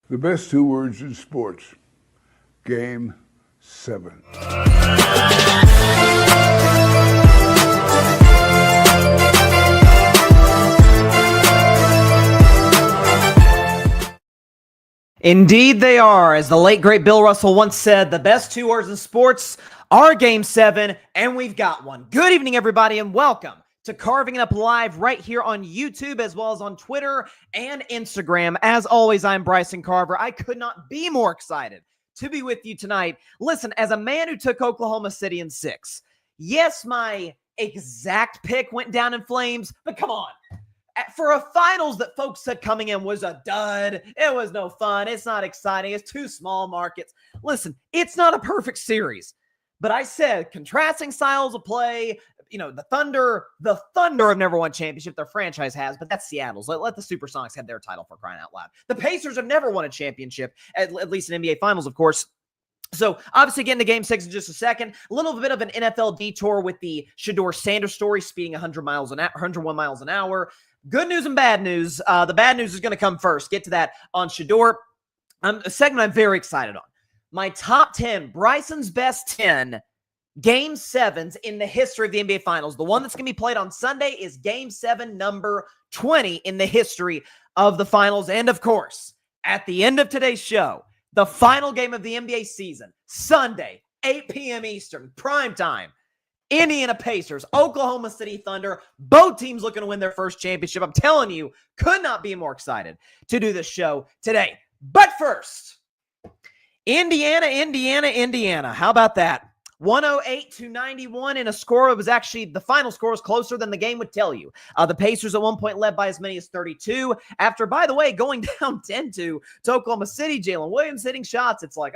The best two words in sports. Game 7. Indeed they are. As the late, great Bill Russell once said, the best two words in sports are Game 7, and we've got one. Good evening, everybody, and welcome to Carving It Up Live right here on YouTube as well as on Twitter and Instagram. As always, I'm Bryson Carver. I could not be more excited to be with you tonight. Listen, as a man who took Oklahoma City in 6, yes, my exact pick went down in flames, but come on. For a finals that folks said coming in was a dud, it was no fun, it's not exciting, it's too small markets. Listen, it's not a perfect series, but I said contrasting styles of play. You know, the Thunder have never won championship. Their franchise has, but that's Seattle's. Let the Supersonics have their title, for crying out loud. The Pacers have never won a championship, at least in NBA Finals, of course. So obviously getting to Game 6 in just a second. A little bit of an NFL detour with the Shedeur Sanders story, speeding 101 miles an hour. Good news and bad news. The bad news is going to come first. Get to that on Shedeur. A segment I'm very excited on. My top 10, Bryson's best 10 Game 7s in the history of the NBA Finals. The one that's going to be played on Sunday is Game 7, number 20 in the history of the Finals. And of course, at the end of today's show, the final game of the NBA season, Sunday, 8 p.m. Eastern, prime time. Indiana Pacers, Oklahoma City Thunder, both teams looking to win their first championship. I'm telling you, could not be more excited to do this show today. But first, Indiana. How about that? 108-91 in a score. It was actually, the final score was closer than the game would tell you. The Pacers at one point led by as many as 32. After, by the way, going down 10-2 to Oklahoma City, Jalen Williams hitting shots. It's like,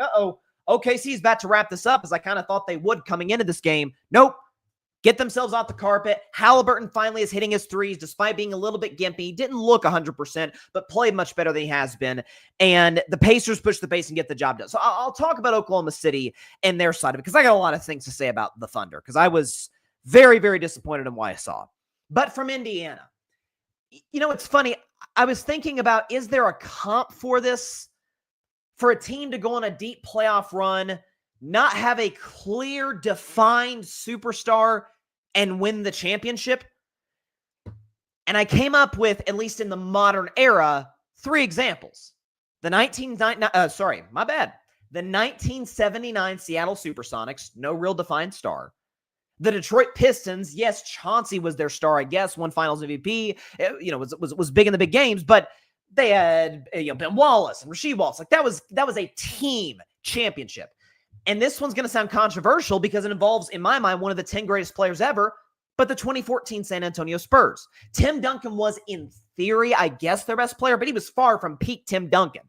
OKC is about to wrap this up, as I kind of thought they would coming into this game. Nope. Get themselves off the carpet. Halliburton finally is hitting his threes despite being a little bit gimpy. He didn't look 100%, but played much better than he has been. And the Pacers push the pace and get the job done. So I'll talk about Oklahoma City and their side of it, because I got a lot of things to say about the Thunder, because I was very, very disappointed in what I saw. But from Indiana, you know, it's funny. I was thinking about, is there a comp for this? For a team to go on a deep playoff run, not have a clear, defined superstar, and win the championship? And I came up with, at least in the modern era, 3 examples. The 1979 Seattle Supersonics, no real defined star. The Detroit Pistons, yes, Chauncey was their star, I guess, won Finals MVP, was big in the big games, but they had Ben Wallace and Rasheed Wallace. Like that was a team championship. And this one's going to sound controversial because it involves, in my mind, one of the 10 greatest players ever, but the 2014 San Antonio Spurs. Tim Duncan was, in theory, I guess, their best player, but he was far from peak Tim Duncan.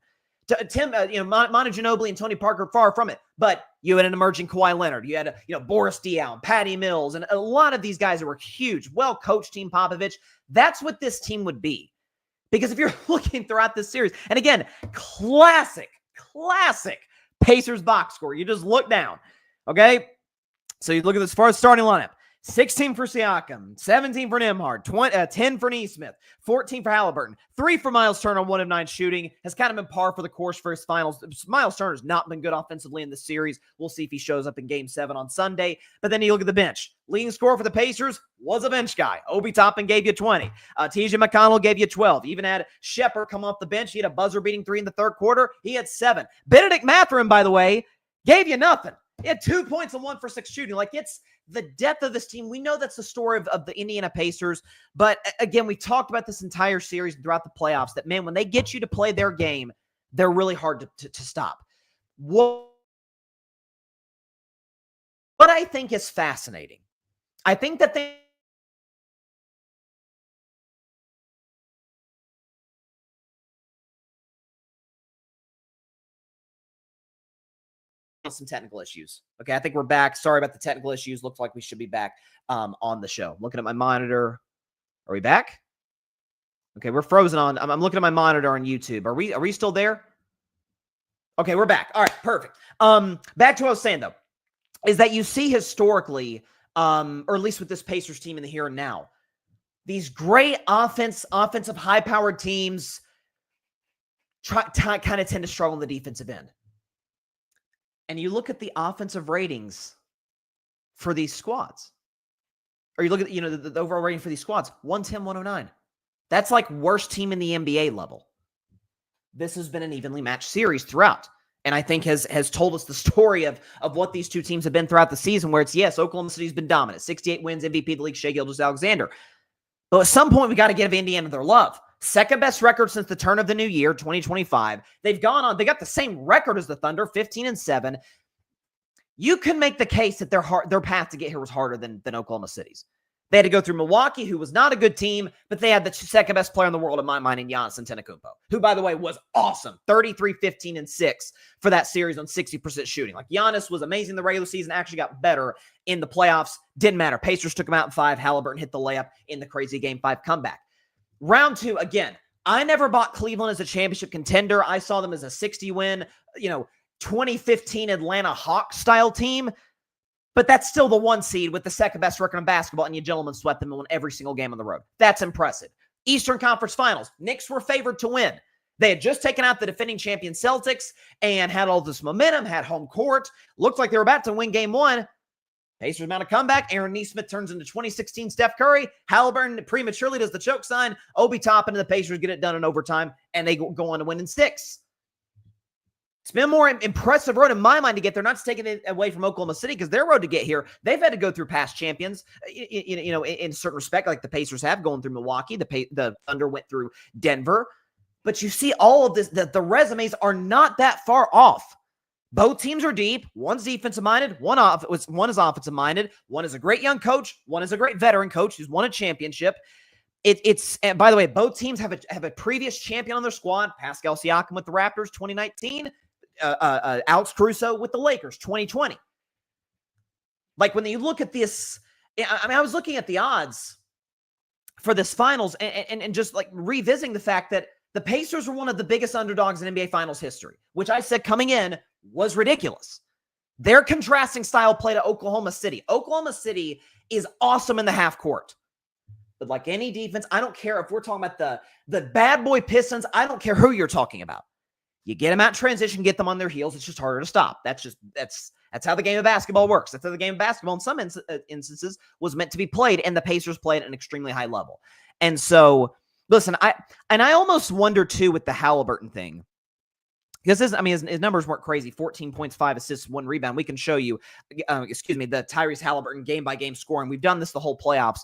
Manu Ginobili and Tony Parker, far from it. But you had an emerging Kawhi Leonard. You had, Boris Diaw and Patty Mills, and a lot of these guys that were huge, well-coached team Popovich. That's what this team would be. Because if you're looking throughout this series, and again, classic Pacers box score. You just look down, okay? So you look at this far as starting lineup. 16 for Siakam, 17 for Nembhard, 10 for Nesmith, 14 for Halliburton, 3 for Miles Turner, 1 of 9 shooting. Has kind of been par for the course for his finals. Miles Turner's not been good offensively in this series. We'll see if he shows up in Game 7 on Sunday. But then you look at the bench. Leading scorer for the Pacers was a bench guy. Obi Toppin gave you 20. TJ McConnell gave you 12. Even had Shepard come off the bench. He had a buzzer-beating 3 in the third quarter. He had 7. Benedict Mathurin, by the way, gave you nothing. He had 2 points and 1 for 6 shooting. Like, it's the depth of this team. We know that's the story of the Indiana Pacers. But again, we talked about this entire series throughout the playoffs that, man, when they get you to play their game, they're really hard to stop. What I think is fascinating, I think that they some technical issues. Okay, I think we're back. Sorry about the technical issues. Looks like we should be back on the show. Looking at my monitor. Are we back? Okay, we're frozen on. I'm looking at my monitor on YouTube. Are we still there? Okay, we're back. All right, perfect. Back to what I was saying, though, is that you see historically, or at least with this Pacers team in the here and now, these great offensive high-powered teams kind of tend to struggle on the defensive end. And you look at the offensive ratings for these squads, or you look at the overall rating for these squads, 110, 109. That's like worst team in the NBA level. This has been an evenly matched series throughout. And I think has told us the story of what these two teams have been throughout the season, where it's, yes, Oklahoma City's been dominant. 68 wins, MVP of the league, Shai Gilgeous-Alexander. But at some point, we got to give Indiana their love. Second best record since the turn of the new year, 2025. They got the same record as the Thunder, 15-7. You can make the case that their path to get here was harder than Oklahoma City's. They had to go through Milwaukee, who was not a good team, but they had the second best player in the world in my mind in Giannis Antetokounmpo, who, by the way, was awesome. 33, 15, and 6 for that series on 60% shooting. Like, Giannis was amazing in the regular season, actually got better in the playoffs. Didn't matter. Pacers took him out in 5. Halliburton hit the layup in the crazy Game 5 comeback. Round 2, again, I never bought Cleveland as a championship contender. I saw them as a 60-win, 2015 Atlanta Hawks-style team. But that's still the 1 seed with the second best record in basketball, and you gentlemen swept them and won every single game on the road. That's impressive. Eastern Conference Finals, Knicks were favored to win. They had just taken out the defending champion Celtics and had all this momentum, had home court. Looked like they were about to win Game 1. Pacers mount a comeback. Aaron Nesmith turns into 2016 Steph Curry. Halliburton prematurely does the choke sign. Obi Toppin and the Pacers get it done in overtime, and they go on to win in 6. It's been a more impressive road in my mind to get there. Not taking it away from Oklahoma City, because their road to get here, they've had to go through past champions, in certain respect, like the Pacers have, going through Milwaukee. The Thunder went through Denver. But you see all of this, the resumes are not that far off. Both teams are deep. One's defensive-minded. One is offensive-minded. One is a great young coach. One is a great veteran coach who's won a championship. And by the way, both teams have a previous champion on their squad. Pascal Siakam with the Raptors, 2019. Alex Caruso with the Lakers, 2020. Like, when you look at this, I was looking at the odds for this finals and just like revisiting the fact that the Pacers were one of the biggest underdogs in NBA Finals history, which I said coming in was ridiculous. Their contrasting style play to Oklahoma City. Oklahoma City is awesome in the half court. But like any defense, I don't care if we're talking about the bad boy Pistons. I don't care who you're talking about. You get them out in transition, get them on their heels. It's just harder to stop. That's how the game of basketball works. That's how the game of basketball in some instances was meant to be played, and the Pacers played at an extremely high level. And so, listen, I almost wonder too with the Halliburton thing, because his numbers weren't crazy. 14 points, 5 assists, 1 rebound. We can show you, the Tyrese Halliburton game-by-game scoring. We've done this the whole playoffs.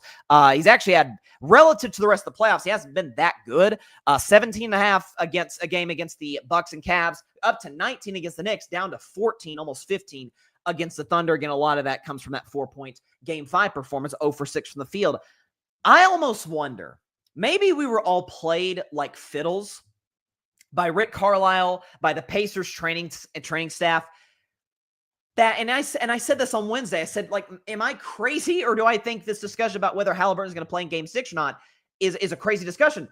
He's actually had, relative to the rest of the playoffs, he hasn't been that good. 17.5 against a game against the Bucks and Cavs, up to 19 against the Knicks, down to 14, almost 15 against the Thunder. Again, a lot of that comes from that 4-point Game 5 performance, 0 for 6 from the field. I almost wonder, maybe we were all played like fiddles by Rick Carlisle, by the Pacers training staff. And I said this on Wednesday. I said, like, am I crazy, or do I think this discussion about whether Halliburton is going to play in Game 6 or not is a crazy discussion?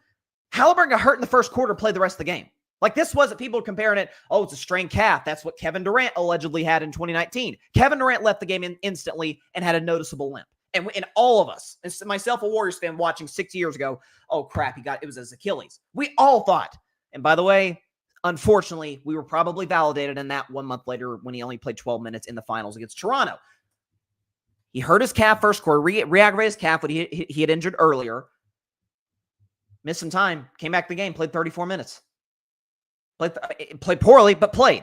Halliburton got hurt in the first quarter, played the rest of the game. Like, this wasn't people comparing it, it's a strained calf. That's what Kevin Durant allegedly had in 2019. Kevin Durant left the game instantly and had a noticeable limp. And all of us, myself, a Warriors fan watching 6 years ago, oh crap, it was his Achilles. We all thought. And by the way, unfortunately, we were probably validated in that 1 month later when he only played 12 minutes in the finals against Toronto. He hurt his calf first quarter, re-aggravated his calf, what he had injured earlier. Missed some time, came back to the game, played 34 minutes. Played poorly, but played.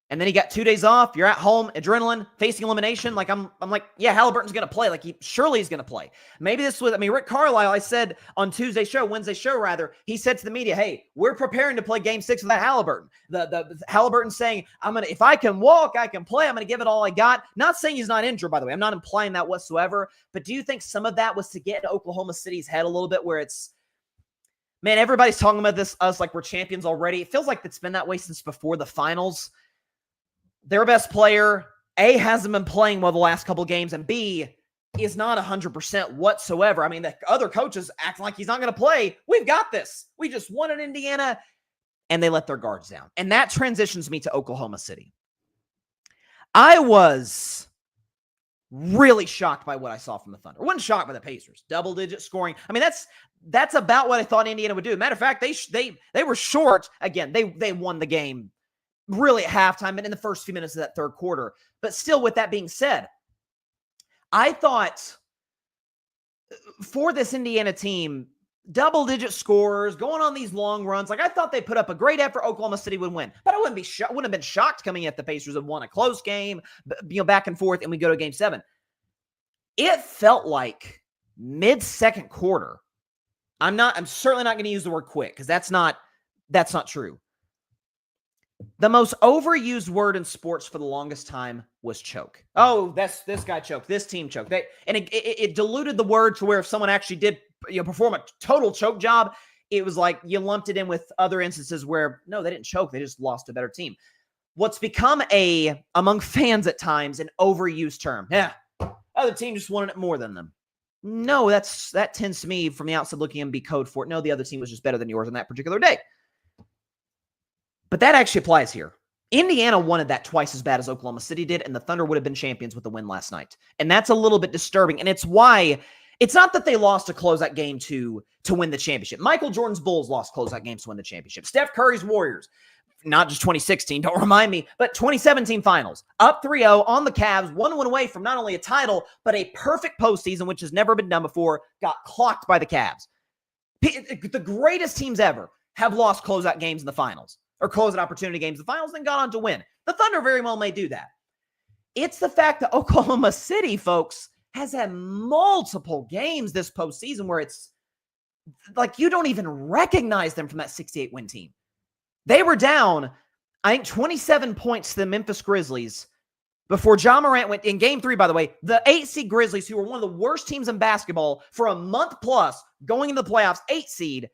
And then he got 2 days off. You're at home, adrenaline, facing elimination. Like, I'm like, yeah, Halliburton's going to play. Like, surely he's going to play. Maybe this was, Rick Carlisle, I said on Wednesday show, he said to the media, hey, we're preparing to play Game 6 without Halliburton. The Halliburton saying, if I can walk, I can play. I'm going to give it all I got. Not saying he's not injured, by the way. I'm not implying that whatsoever. But do you think some of that was to get into Oklahoma City's head a little bit, where it's, man, everybody's talking about us like we're champions already. It feels like it's been that way since before the finals. Their best player, A, hasn't been playing well the last couple of games, and B, is not 100% whatsoever. The other coaches act like he's not going to play. We've got this. We just won in Indiana, and they let their guards down. And that transitions me to Oklahoma City. I was really shocked by what I saw from the Thunder. I wasn't shocked by the Pacers. Double-digit scoring. I mean, that's about what I thought Indiana would do. Matter of fact, they were short. Again, they won the game really at halftime and in the first few minutes of that third quarter. But still, with that being said, I thought for this Indiana team, double-digit scores, going on these long runs, like I thought they put up a great effort. Oklahoma City would win, but I wouldn't have been shocked coming in if the Pacers had won a close game, back and forth, and we go to Game 7. It felt like mid-second quarter. I'm certainly not going to use the word quick because that's not true. The most overused word in sports for the longest time was choke. Oh, this guy choked. This team choked. It diluted the word to where if someone actually did perform a total choke job, it was like you lumped it in with other instances where, no, they didn't choke. They just lost to a better team. What's become among fans at times, an overused term. Yeah, other team just wanted it more than them. No, that tends to me from the outside looking in be code for it. No, the other team was just better than yours on that particular day. But that actually applies here. Indiana wanted that twice as bad as Oklahoma City did, and the Thunder would have been champions with the win last night. And that's a little bit disturbing. And it's why it's not that they lost to close that game to win the championship. Michael Jordan's Bulls lost close-out games to win the championship. Steph Curry's Warriors, not just 2016, don't remind me, but 2017 finals, up 3-0 on the Cavs, 1 win away from not only a title, but a perfect postseason, which has never been done before, got clocked by the Cavs. The greatest teams ever have lost close-out games in the finals, or close-out opportunity games in the finals, then got on to win. The Thunder very well may do that. It's the fact that Oklahoma City, folks, has had multiple games this postseason where it's like you don't even recognize them from that 68-win team. They were down, I think, 27 points to the Memphis Grizzlies before Ja Morant went in Game 3, by the way. The 8-seed Grizzlies, who were one of the worst teams in basketball for a month plus going into the playoffs, 8 seed,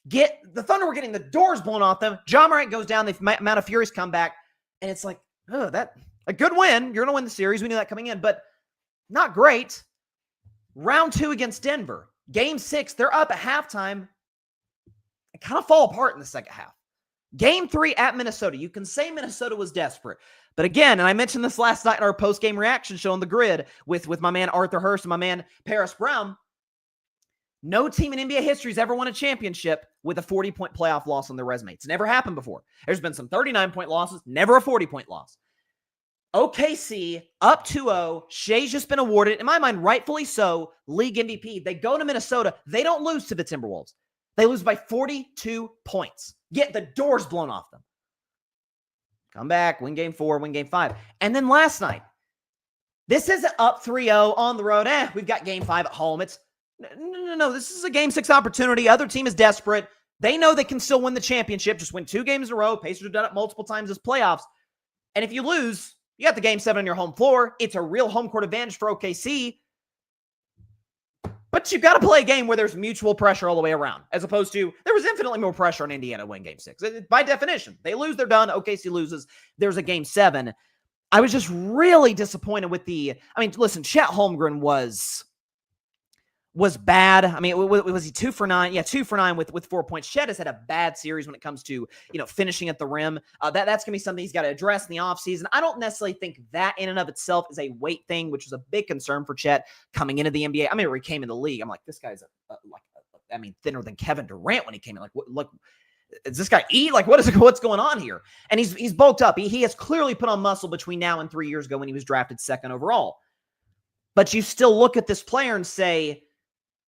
the Thunder were getting the doors blown off them. Ja Morant goes down, the amount of furious comeback, and it's like, oh, that a good win. You're going to win the series. We knew that coming in, but not great. Round 2 against Denver. Game 6, they're up at halftime and kind of fall apart in the second half. Game 3 at Minnesota. You can say Minnesota was desperate. But again, and I mentioned this last night in our post-game reaction show on the grid with my man Arthur Hurst and my man Paris Brown, no team in NBA history has ever won a championship with a 40-point playoff loss on their resume. It's never happened before. There's been some 39-point losses, never a 40-point loss. OKC up 2-0. Shea's just been awarded, in my mind, rightfully so, league MVP. They go to Minnesota. They don't lose to the Timberwolves. They lose by 42 points. Get the doors blown off them. Come back, win Game 4, win Game 5. And then last night, this isn't up 3-0 on the road. We've got Game 5 at home. It's no. This is a Game 6 opportunity. Other team is desperate. They know they can still win the championship. Just win 2 games in a row. Pacers have done it multiple times as playoffs. And if you lose, you got the Game 7 on your home floor. It's a real home court advantage for OKC. But you've got to play a game where there's mutual pressure all the way around, as opposed to there was infinitely more pressure on Indiana to win Game 6. By definition, they lose, they're done. OKC loses. There's a Game 7. I was just really disappointed with listen, Chet Holmgren was bad. I mean, was he 2 for 9? Yeah, 2 for 9 with 4 points. Chet has had a bad series when it comes to, finishing at the rim. That's going to be something he's got to address in the offseason. I don't necessarily think that in and of itself is a weight thing, which was a big concern for Chet coming into the NBA. I mean, when he came in the league, I'm like, this guy's thinner than Kevin Durant when he came in. Like, look, does this guy eat? Like, what's going on here? And he's bulked up. He has clearly put on muscle between now and 3 years ago when he was drafted 2nd overall. But you still look at this player and say,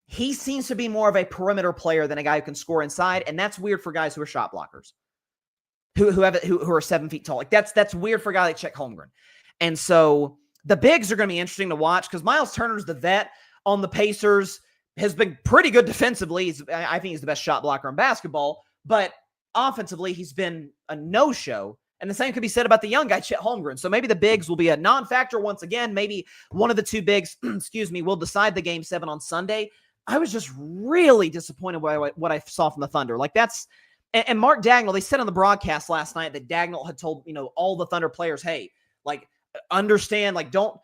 he seems to be more of a perimeter player than a guy who can score inside, and that's weird for guys who are shot blockers, who are 7 feet tall. Like that's weird for a guy like Chet Holmgren. And so the bigs are going to be interesting to watch because Miles Turner's the vet on the Pacers, has been pretty good defensively. I think he's the best shot blocker in basketball, but offensively he's been a no-show. And the same could be said about the young guy, Chet Holmgren. So maybe the bigs will be a non-factor once again. Maybe one of the 2 bigs, will decide the Game 7 on Sunday. I was just really disappointed by what I saw from the Thunder. Like and Mark Dagnall, they said on the broadcast last night that Dagnall had told, all the Thunder players, hey, like, understand, like, don't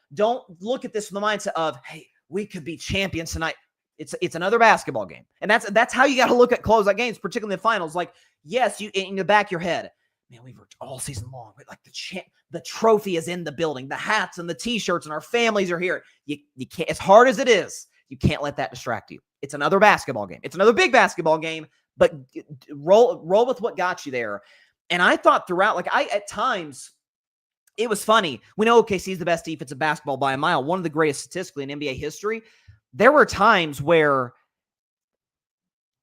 look at this from the mindset of, hey, we could be champions tonight. It's another basketball game. And that's how you got to look at closeout games, particularly in the finals. Like, yes, you in the back of your head, man, we've worked all season long. Like the trophy is in the building, the hats and the t-shirts, and our families are here. You can't, as hard as it is, you can't let that distract you. It's another basketball game. It's another big basketball game, but roll with what got you there. And I thought throughout, at times, it was funny. We know OKC is the best defensive basketball by a mile, one of the greatest statistically in NBA history. There were times where,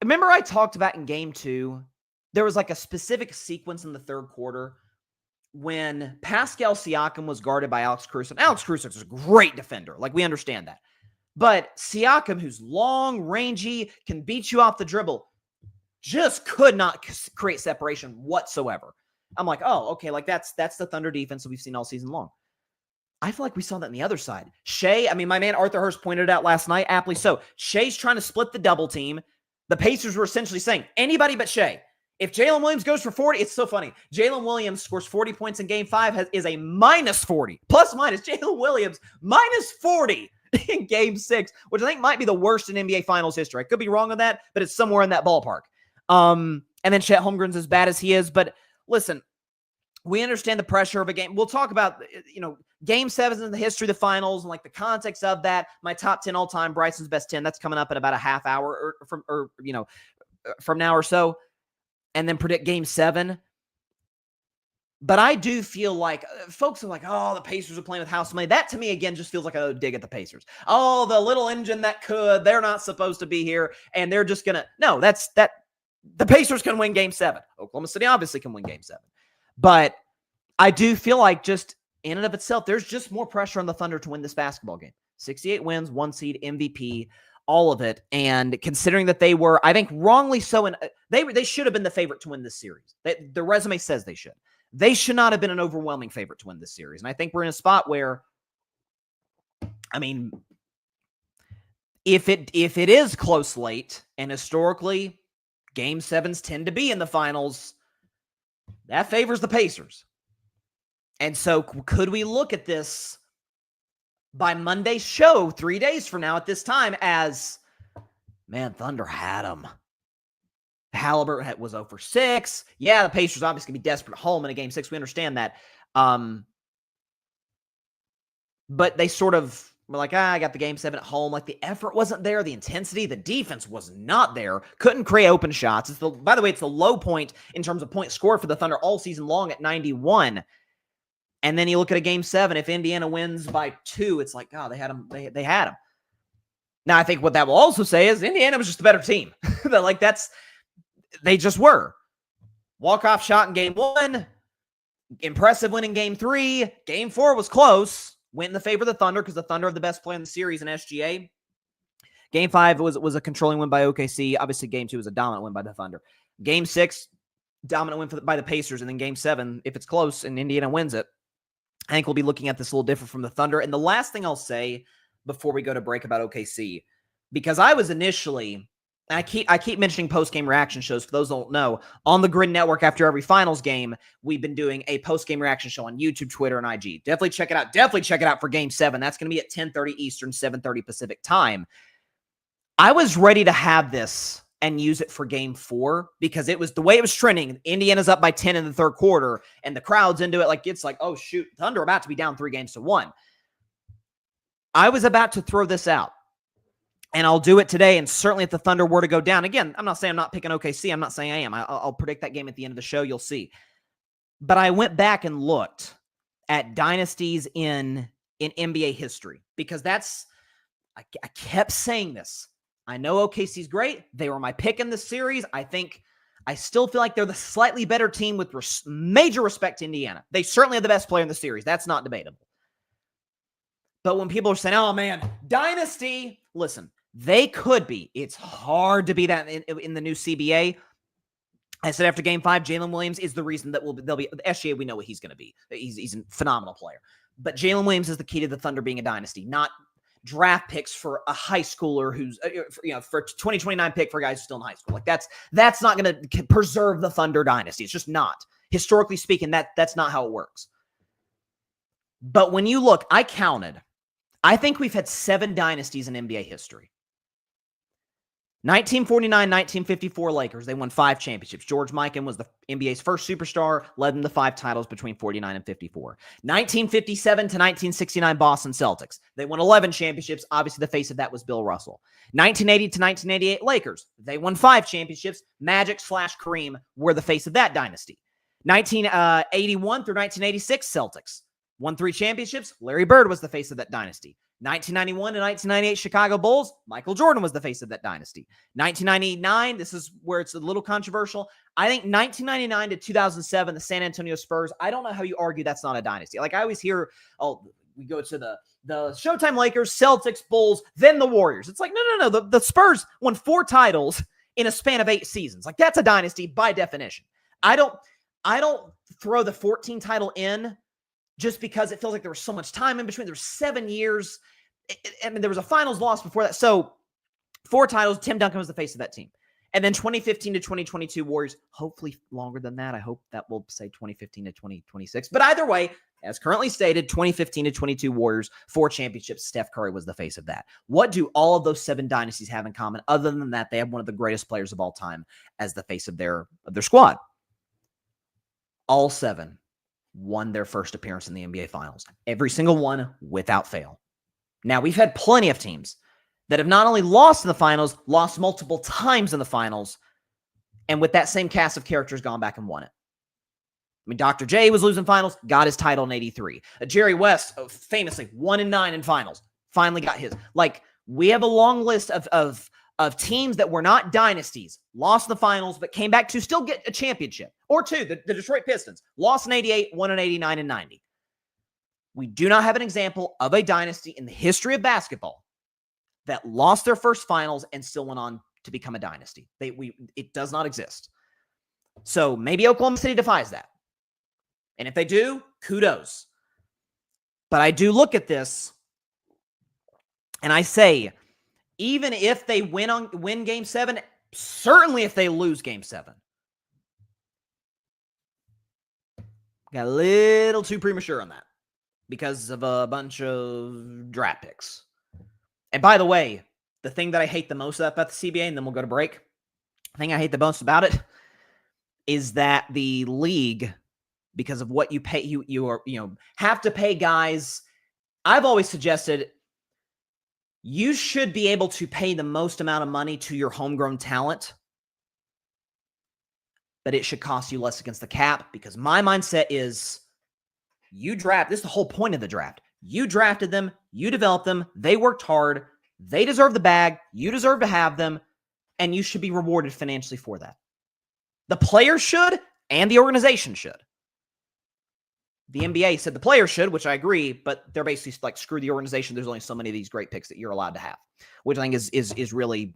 remember I talked about in game 2, there was a specific sequence in the third quarter when Pascal Siakam was guarded by Alex Caruso. And Alex Caruso is a great defender. We understand that. But Siakam, who's long, rangy, can beat you off the dribble, just could not create separation whatsoever. I'm like, oh, okay, that's the Thunder defense that we've seen all season long. I feel like we saw that on the other side. My man Arthur Hurst pointed it out last night, aptly so. Shea's trying to split the double team. The Pacers were essentially saying, anybody but Shea. If Jalen Williams goes for 40, it's so funny. Jalen Williams scores 40 points in game 5, is a minus 40. Plus minus. Jalen Williams, minus 40 in game 6, which I think might be the worst in NBA Finals history. I could be wrong on that, but it's somewhere in that ballpark. And then Chet Holmgren's as bad as he is. But listen, we understand the pressure of a game. We'll talk about, game 7s in the history of the finals and the context of that. My top 10 all time, Bryson's best 10. That's coming up in about a half hour from now or so. And then predict game 7. But I do feel like folks are like, oh, the Pacers are playing with house money. That to me, again, just feels like a dig at the Pacers. Oh, the little engine that could, they're not supposed to be here. And they're just going to, no, the Pacers can win game 7. Oklahoma City obviously can win game 7. But I do feel like just in and of itself, there's just more pressure on the Thunder to win this basketball game. 68 wins, 1 seed, MVP, all of it. And considering that they were, I think wrongly so, and they should have been the favorite to win this series. The resume says they should. They should not have been an overwhelming favorite to win this series. And I think we're in a spot where, if it is close late, and historically game 7s tend to be in the finals, that favors the Pacers. And so could we look at this by Monday's show 3 days from now at this time as, man, Thunder had them. Halliburton was 0 for 6. Yeah, the Pacers obviously going to be desperate at home in a game 6. We understand that. But they sort of were like, I got the game 7 at home. The effort wasn't there. The intensity, the defense was not there. Couldn't create open shots. By the way, it's the low point in terms of points scored for the Thunder all season long at 91. And then you look at a game 7. If Indiana wins by 2, it's like, oh, they had them. They had them. Now, I think what that will also say is Indiana was just a better team. They just were. Walk-off shot in game 1. Impressive win in game 3. Game 4 was close. Went in the favor of the Thunder because the Thunder are the best player in the series in SGA. Game 5 was a controlling win by OKC. Obviously, game 2 was a dominant win by the Thunder. Game 6, dominant win by the Pacers. And then game 7, if it's close and Indiana wins it, I think we'll be looking at this a little different from the Thunder. And the last thing I'll say before we go to break about OKC, because I was initially, and I keep mentioning post-game reaction shows. For those who don't know, on the Grid Network after every finals game, we've been doing a post-game reaction show on YouTube, Twitter, and IG. Definitely check it out. Definitely check it out for game 7. That's going to be at 10:30 Eastern, 7:30 Pacific time. I was ready to have this and use it for game 4 because it was the way it was trending. Indiana's up by 10 in the third quarter, and the crowd's into it. It's like, oh, shoot, Thunder about to be down 3-1. I was about to throw this out. And I'll do it today, and certainly if the Thunder were to go down. Again, I'm not saying I'm not picking OKC. I'm not saying I am. I'll predict that game at the end of the show. You'll see. But I went back and looked at dynasties in NBA history because I kept saying this. I know OKC's great. They were my pick in this series. I still feel like they're the slightly better team with major respect to Indiana. They certainly are the best player in the series. That's not debatable. But when people are saying, oh, man, dynasty, listen. They could be. It's hard to be that in the new CBA. I said after game 5, Jalen Williams is the reason that they'll be the SGA. We know what he's going to be. He's a phenomenal player. But Jalen Williams is the key to the Thunder being a dynasty, not draft picks for a high schooler who's for 2029 pick for a guy who's still in high school. That's not going to preserve the Thunder dynasty. It's just not. Historically speaking, that's not how it works. But when you look, I counted. I think we've had 7 dynasties in NBA history. 1949-1954 Lakers, they won 5 championships. George Mikan was the NBA's first superstar, led them to 5 titles between 49 and 54. 1957 to 1969 Boston Celtics, they won 11 championships. Obviously, the face of that was Bill Russell. 1980 to 1988 Lakers, they won 5 championships. Magic/Kareem were the face of that dynasty. 1981 through 1986 Celtics, won 3 championships. Larry Bird was the face of that dynasty. 1991 to 1998 Chicago Bulls, Michael Jordan was the face of that dynasty. 1999, this is where it's a little controversial. I think 1999 to 2007, the San Antonio Spurs, I don't know how you argue that's not a dynasty. Like I always hear, oh, we go to the Showtime Lakers, Celtics, Bulls, then the Warriors. It's like, no. The Spurs won 4 titles in a span of 8 seasons. Like that's a dynasty by definition. I don't throw the 14 title in just because it feels like there was so much time in between. There was 7 years. I mean, there was a finals loss before that. So 4 titles. Tim Duncan was the face of that team. And then 2015 to 2022 Warriors, hopefully longer than that. I hope that will say 2015 to 2026. But either way, as currently stated, 2015 to 22 Warriors, 4 championships. Steph Curry was the face of that. What do all of those 7 dynasties have in common? Other than that, they have one of the greatest players of all time as the face of their squad. All 7 won their first appearance in the NBA Finals. Every single one without fail. Now, we've had plenty of teams that have not only lost in the finals, lost multiple times in the finals, and with that same cast of characters gone back and won it. I mean, Dr. J was losing finals, got his title in 83. Jerry West, famously, 1-9 in finals, finally got his. Like, we have a long list of teams that were not dynasties, lost in the finals, but came back to still get a championship. Or 2, the Detroit Pistons, lost in 88, won in 89 and 90. We do not have an example of a dynasty in the history of basketball that lost their first finals and still went on to become a dynasty. It does not exist. So maybe Oklahoma City defies that. And if they do, kudos. But I do look at this and I say, even if they win Game 7, certainly if they lose Game 7. Got a little too premature on that because of a bunch of draft picks. And by the way, the thing that I hate the most about the CBA, and then we'll go to break, the thing I hate the most about it is that the league, because of what you pay, you have to pay guys. I've always suggested you should be able to pay the most amount of money to your homegrown talent, but it should cost you less against the cap, because my mindset is you draft. This is the whole point of the draft. You drafted them. You developed them. They worked hard. They deserve the bag. You deserve to have them, and you should be rewarded financially for that. The players should, and the organization should. The NBA said the players should, which I agree, but they're basically like, screw the organization. There's only so many of these great picks that you're allowed to have, which I think is really,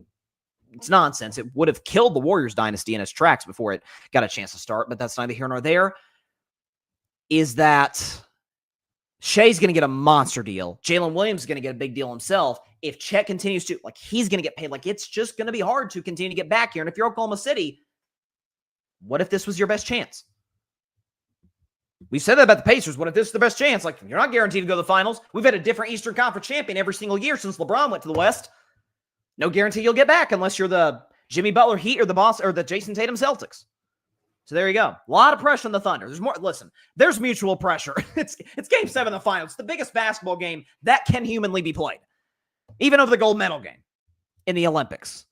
it's nonsense. It would have killed the Warriors dynasty in its tracks before it got a chance to start, but that's neither here nor there. Is that Shea's going to get a monster deal. Jalen Williams is going to get a big deal himself. If Chet continues to, like, he's going to get paid. Like, it's just going to be hard to continue to get back here. And if you're Oklahoma City, what if this was your best chance? We said that about the Pacers. What if this is the best chance? Like, you're not guaranteed to go to the finals. We've had a different Eastern Conference champion every single year since LeBron went to the West. No guarantee you'll get back unless you're the Jimmy Butler Heat or the boss or the Jason Tatum Celtics. So there you go. A lot of pressure on the Thunder. There's more. Listen, there's mutual pressure. It's Game 7 of the finals. It's the biggest basketball game that can humanly be played. Even over the gold medal game in the Olympics.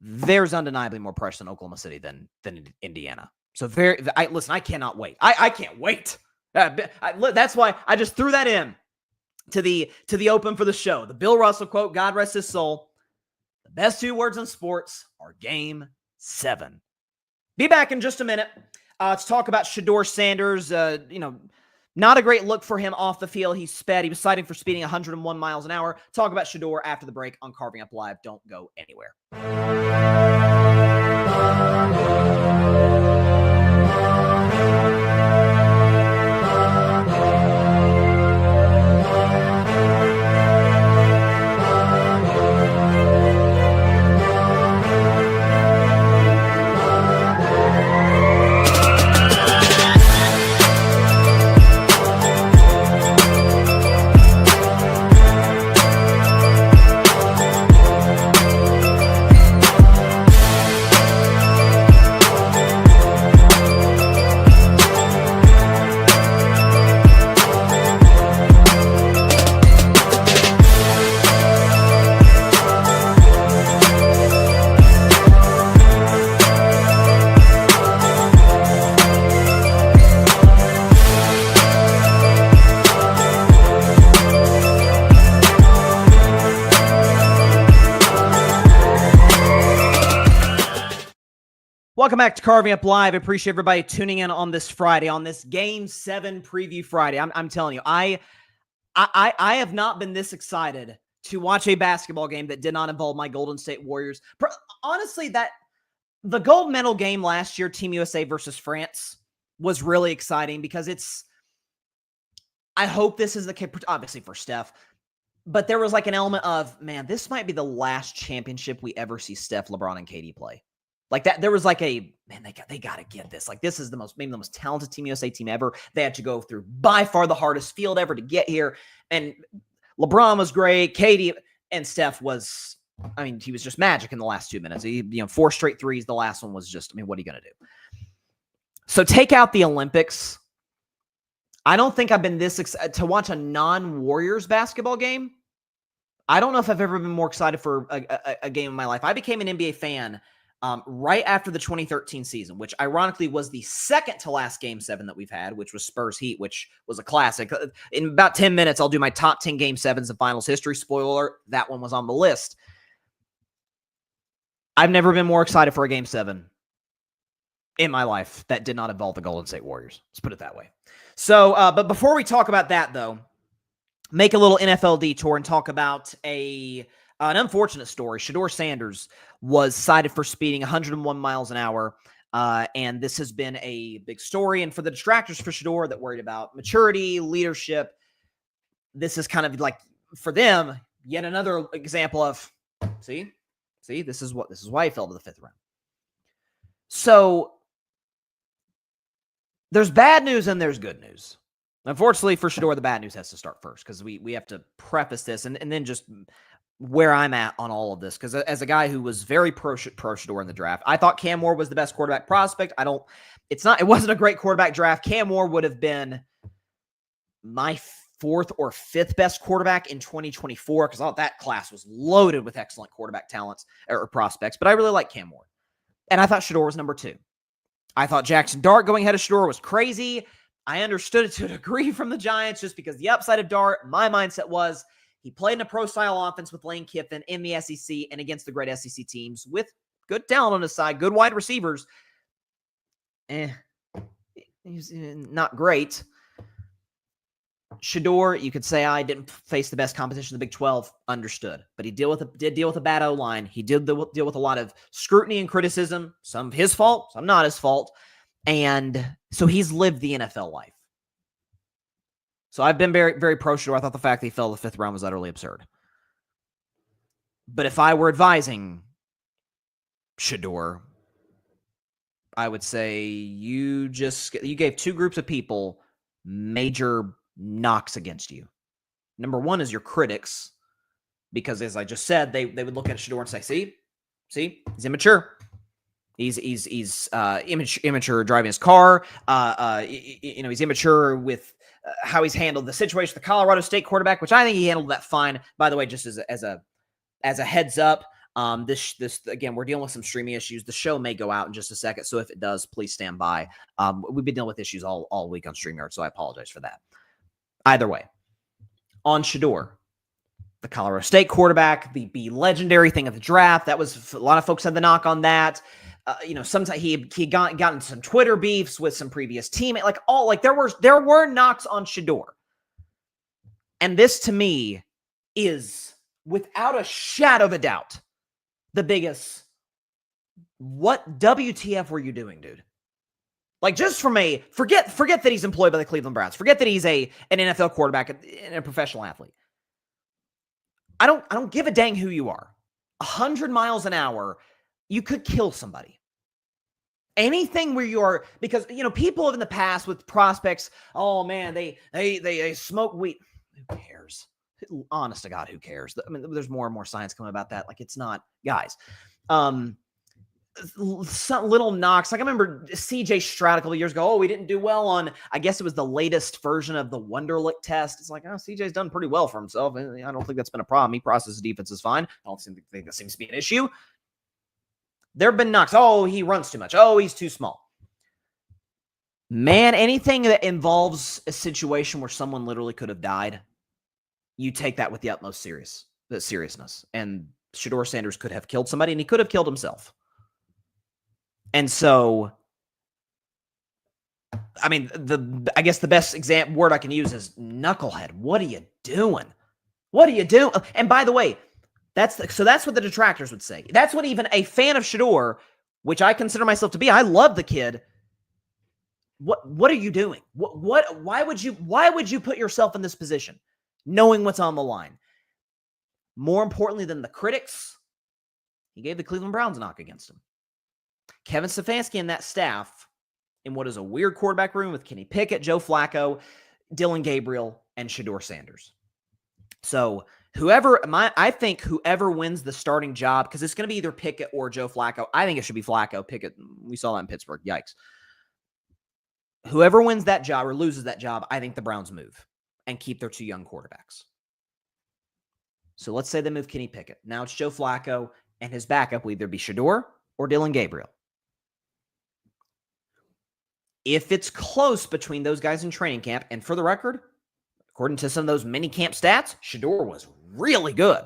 There's undeniably more pressure in Oklahoma City than Indiana. So listen, I cannot wait. I can't wait. That's why I just threw that in to the open for the show. The Bill Russell quote, God rest his soul. The best 2 words in sports are Game 7. Be back in just a minute to talk about Shedeur Sanders. Not a great look for him off the field. He sped. He was cited for speeding 101 miles an hour. Talk about Shedeur after the break on Carving Up Live. Don't go anywhere. Welcome back to Carving Up Live. I appreciate everybody tuning in on this Friday, on this Game 7 preview Friday. I'm telling you, I have not been this excited to watch a basketball game that did not involve my Golden State Warriors. Honestly, the gold medal game last year, Team USA versus France, was really exciting because I hope this is the case, obviously for Steph, but there was like an element of, man, this might be the last championship we ever see Steph, LeBron, and KD play. Like that, there was like they got to get this. Like this is maybe the most talented Team USA team ever. They had to go through by far the hardest field ever to get here. And LeBron was great. KD and Steph was, he was just magic in the last 2 minutes. 4 straight threes. The last one was just, what are you going to do? So take out the Olympics. I don't think I've been this excited to watch a non-Warriors basketball game. I don't know if I've ever been more excited for a game in my life. I became an NBA fan right after the 2013 season, which ironically was the second to last Game 7 that we've had, which was Spurs Heat, which was a classic. In about 10 minutes, I'll do my top 10 Game 7s of finals history. Spoiler, that one was on the list. I've never been more excited for a Game 7 in my life that did not involve the Golden State Warriors. Let's put it that way. So, but before we talk about that, though, make a little NFL detour and talk about an unfortunate story. Shedeur Sanders was cited for speeding 101 miles an hour, and this has been a big story. And for the detractors for Shedeur that worried about maturity, leadership, this is kind of like, for them, yet another example of, see, this is why he fell to the 5th round. So there's bad news and there's good news. Unfortunately for Shedeur, the bad news has to start first because we have to preface this and then just where I'm at on all of this. Because as a guy who was very pro Shedeur in the draft, I thought Cam Moore was the best quarterback prospect. It wasn't a great quarterback draft. Cam Moore would have been my 4th or 5th best quarterback in 2024 because I thought that class was loaded with excellent quarterback talents or prospects. But I really like Cam Moore. And I thought Shedeur was number 2. I thought Jackson Dart going ahead of Shedeur was crazy. I understood it to a degree from the Giants just because the upside of Dart, my mindset was he played in a pro-style offense with Lane Kiffin in the SEC and against the great SEC teams with good talent on his side, good wide receivers. He's not great. Shedeur, you could say I didn't face the best competition in the Big 12. Understood. But he did deal with a bad O-line. He did deal with a lot of scrutiny and criticism. Some of his fault, some not his fault. And so he's lived the NFL life. So I've been very, very pro Shedeur. I thought the fact that he fell to the 5th round was utterly absurd. But if I were advising Shedeur, I would say you gave 2 groups of people major knocks against you. Number 1 is your critics, because as I just said, they would look at Shedeur and say, see, he's immature. He's immature driving his car. He's immature with how he's handled the situation with the Colorado State quarterback, which I think he handled that fine. By the way, just as a heads up, this again, we're dealing with some streaming issues. The show may go out in just a second, so if it does, please stand by. We've been dealing with issues all week on StreamYard, so I apologize for that. Either way, on Shedeur, the Colorado State quarterback, the legendary thing of the draft, that was a lot of folks had the knock on that. Sometimes he got into some Twitter beefs with some previous teammates, there were knocks on Shedeur. And this to me is without a shadow of a doubt the biggest, what WTF were you doing, dude? Like, just from forget that he's employed by the Cleveland Browns. Forget that he's an NFL quarterback and a professional athlete. I don't give a dang who you are. 100 miles an hour, you could kill somebody. Anything where you are, because people in the past with prospects, oh man, they smoke weed. Who cares? Honest to God, who cares? There's more and more science coming about that. Like, it's not, guys. Some little knocks. Like, I remember CJ Stroud a couple of years ago. Oh, we didn't do well on, I guess it was the latest version of the Wonderlic test. It's like, CJ's done pretty well for himself. I don't think that's been a problem. He processes defenses fine. I don't think that seems to be an issue. There have been knocks. Oh, he runs too much. Oh, he's too small. Man, anything that involves a situation where someone literally could have died, you take that with the utmost seriousness. And Shedeur Sanders could have killed somebody, and he could have killed himself. And so, I mean, I guess the best word I can use is knucklehead. What are you doing? What are you doing? And by the way, that's what the detractors would say. That's what even a fan of Shedeur, which I consider myself to be, I love the kid. What are you doing? Why would you put yourself in this position knowing what's on the line? More importantly than the critics, he gave the Cleveland Browns a knock against him. Kevin Stefanski and that staff, in what is a weird quarterback room with Kenny Pickett, Joe Flacco, Dylan Gabriel, and Shedeur Sanders. So I think whoever wins the starting job, because it's going to be either Pickett or Joe Flacco. I think it should be Flacco. Pickett, we saw that in Pittsburgh. Yikes. Whoever wins that job or loses that job, I think the Browns move and keep their two young quarterbacks. So let's say they move Kenny Pickett. Now it's Joe Flacco, and his backup will either be Shedeur or Dylan Gabriel. If it's close between those guys in training camp, and for the record, according to some of those mini camp stats, Shedeur was really good.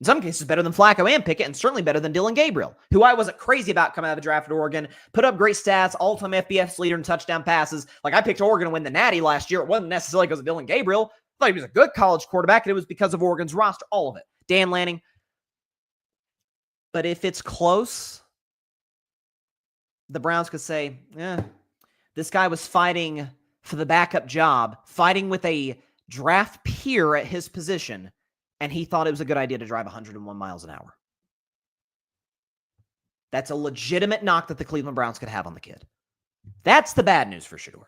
In some cases, better than Flacco and Pickett, and certainly better than Dylan Gabriel, who I wasn't crazy about coming out of the draft at Oregon. Put up great stats, all-time FBS leader in touchdown passes. Like, I picked Oregon to win the Natty last year. It wasn't necessarily because of Dylan Gabriel. I thought he was a good college quarterback, and it was because of Oregon's roster, all of it. Dan Lanning. But if it's close, the Browns could say, this guy was fighting for the backup job, fighting with a draft peer at his position, and he thought it was a good idea to drive 101 miles an hour. That's a legitimate knock that the Cleveland Browns could have on the kid. That's the bad news for Shedeur.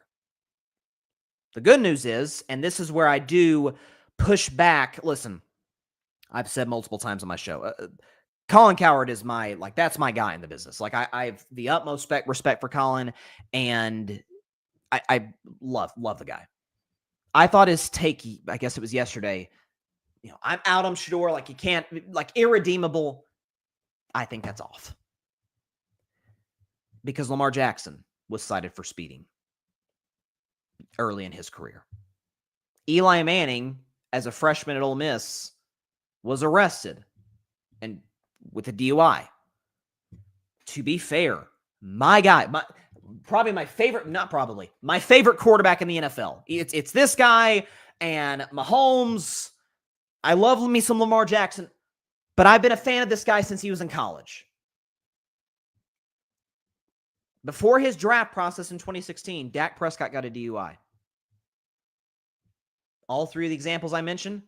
The good news is, and this is where I do push back. Listen, I've said multiple times on my show, Colin Cowherd is that's my guy in the business. Like, I have the utmost respect for Colin, and I love the guy. I thought his take, I guess it was yesterday, I'm out on Shedeur, like, you can't, like, irredeemable. I think that's off. Because Lamar Jackson was cited for speeding early in his career. Eli Manning, as a freshman at Ole Miss, was arrested and with a DUI. To be fair, my guy, my favorite quarterback in the NFL. It's this guy and Mahomes. I love me some Lamar Jackson, but I've been a fan of this guy since he was in college. Before his draft process in 2016, Dak Prescott got a DUI. All three of the examples I mentioned,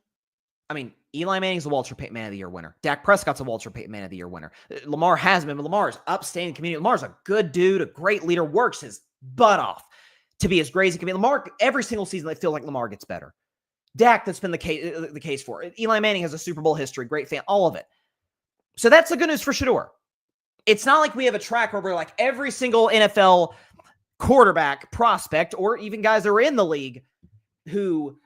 Eli Manning's a Walter Payton Man of the Year winner. Dak Prescott's a Walter Payton Man of the Year winner. Lamar has been, but Lamar's upstanding community. Lamar's a good dude, a great leader, works his butt off to be as great as he can be. Lamar, every single season, they feel like Lamar gets better. Dak, that's been the case for it. Eli Manning has a Super Bowl history, great fan, all of it. So that's the good news for Shedeur. It's not like we have a track where like every single NFL quarterback prospect, or even guys that are in the league who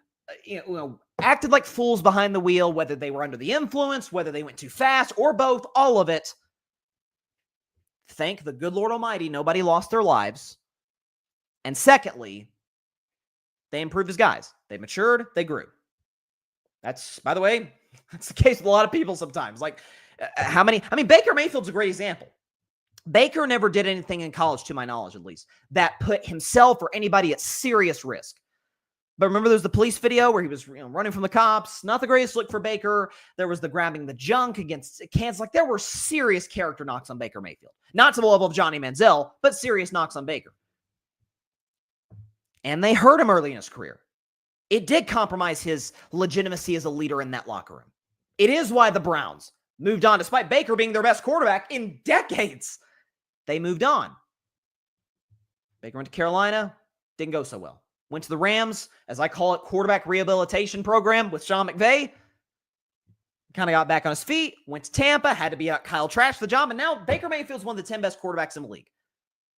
acted like fools behind the wheel, whether they were under the influence, whether they went too fast, or both, all of it. Thank the good Lord Almighty, nobody lost their lives. And secondly, they improved as guys. They matured, they grew. That's, by the way, that's the case with a lot of people sometimes. Like, Baker Mayfield's a great example. Baker never did anything in college, to my knowledge at least, that put himself or anybody at serious risk. But remember, there was the police video where he was running from the cops. Not the greatest look for Baker. There was the grabbing the junk against Kansas. Like, there were serious character knocks on Baker Mayfield. Not to the level of Johnny Manziel, but serious knocks on Baker. And they hurt him early in his career. It did compromise his legitimacy as a leader in that locker room. It is why the Browns moved on, despite Baker being their best quarterback in decades. They moved on. Baker went to Carolina, didn't go so well. Went to the Rams, as I call it, quarterback rehabilitation program with Sean McVay. Kind of got back on his feet, went to Tampa, had to be out Kyle Trask for the job, and now Baker Mayfield's one of the 10 best quarterbacks in the league.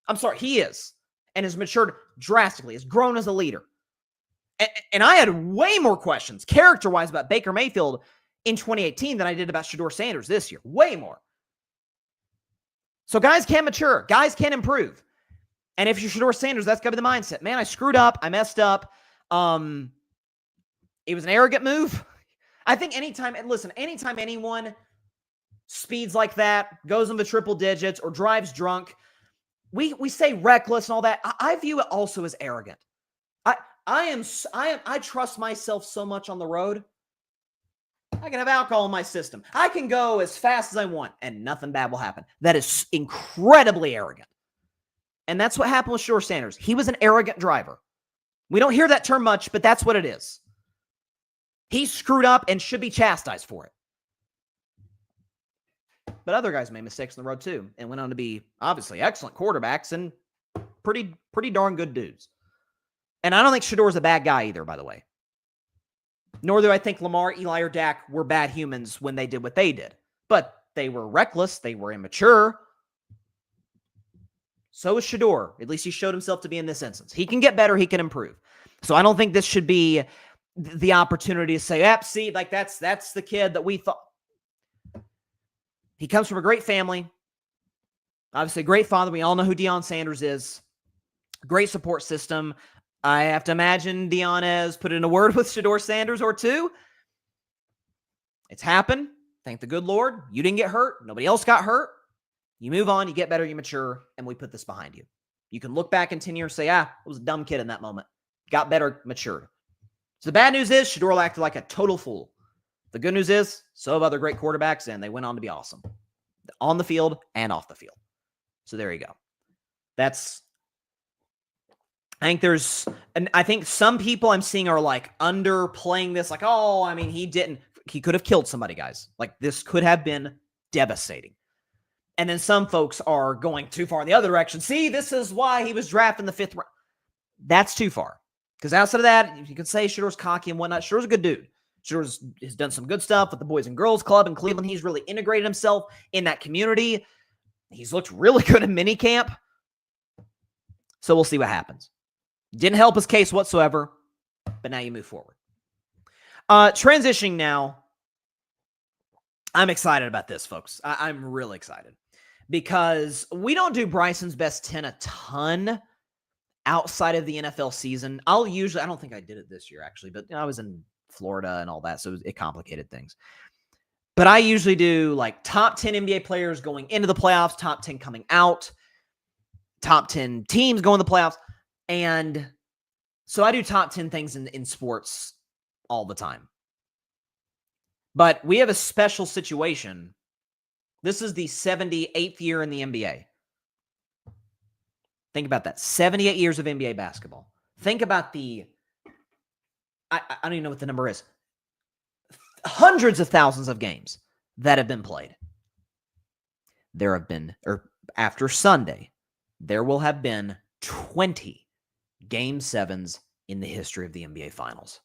I'm sorry, he is. And has matured drastically, has grown as a leader. And I had way more questions, character-wise, about Baker Mayfield in 2018 than I did about Shedeur Sanders this year. Way more. So guys can mature. Guys can improve. And if you're Shedeur Sanders, that's got to be the mindset. Man, I screwed up. I messed up. It was an arrogant move. I think anytime anyone speeds like that, goes into triple digits, or drives drunk, we say reckless and all that. I view it also as arrogant. I trust myself so much on the road. I can have alcohol in my system. I can go as fast as I want and nothing bad will happen. That is incredibly arrogant. And that's what happened with Shedeur Sanders. He was an arrogant driver. We don't hear that term much, but that's what it is. He screwed up and should be chastised for it. But other guys made mistakes on the road too and went on to be obviously excellent quarterbacks and pretty darn good dudes. And I don't think Shedeur's a bad guy either, by the way. Nor do I think Lamar, Eli, or Dak were bad humans when they did what they did. But they were reckless. They were immature. So is Shedeur. At least he showed himself to be in this instance. He can get better. He can improve. So I don't think this should be the opportunity to say, see, like that's the kid that we thought. He comes from a great family. Obviously, a great father. We all know who Deion Sanders is. Great support system. I have to imagine Deion has put in a word with Shedeur Sanders or two. It's happened. Thank the good Lord. You didn't get hurt. Nobody else got hurt. You move on, you get better, you mature, and we put this behind you. You can look back in 10 years and say, I was a dumb kid in that moment. Got better, matured. So the bad news is Shedeur acted like a total fool. The good news is, so have other great quarterbacks, and they went on to be awesome. On the field and off the field. So there you go. I think some people I'm seeing are like underplaying this, like, he could have killed somebody, guys. Like, this could have been devastating. And then some folks are going too far in the other direction. See, this is why he was drafted in the 5th round. That's too far. Because outside of that, you can say Shedeur's cocky and whatnot. Shedeur's a good dude. Shedeur has done some good stuff with the Boys and Girls Club in Cleveland. He's really integrated himself in that community. He's looked really good in minicamp. So we'll see what happens. Didn't help his case whatsoever, but now you move forward. Transitioning now. I'm excited about this, folks. I'm really excited because we don't do Bryson's Best 10 a ton outside of the NFL season. I don't think I did it this year, actually, but I was in Florida and all that, so it complicated things. But I usually do like top 10 NBA players going into the playoffs, top 10 coming out, top 10 teams going to the playoffs. And so I do top 10 things in sports all the time. But we have a special situation. This is the 78th year in the NBA. Think about that. 78 years of NBA basketball. Think about I don't even know what the number is. Hundreds of thousands of games that have been played. After Sunday, there will have been 20 Game 7s in the history of the NBA Finals.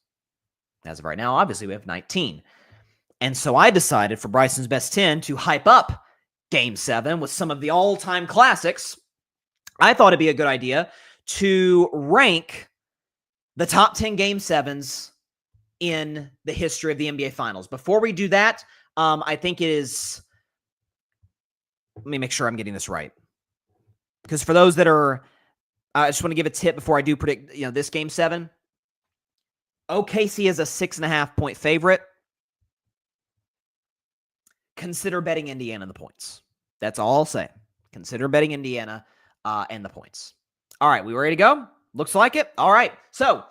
As of right now, obviously, we have 19. And so I decided for Bryson's Best 10 to hype up Game 7 with some of the all-time classics. I thought it'd be a good idea to rank the top 10 Game 7s in the history of the NBA Finals. Before we do that, I think it is... Let me make sure I'm getting this right. Because for those that are... I just want to give a tip before I do predict this Game 7. OKC is a 6.5-point favorite. Consider betting Indiana the points. That's all I'll say. Consider betting Indiana and the points. All right, we ready to go? Looks like it. All right, so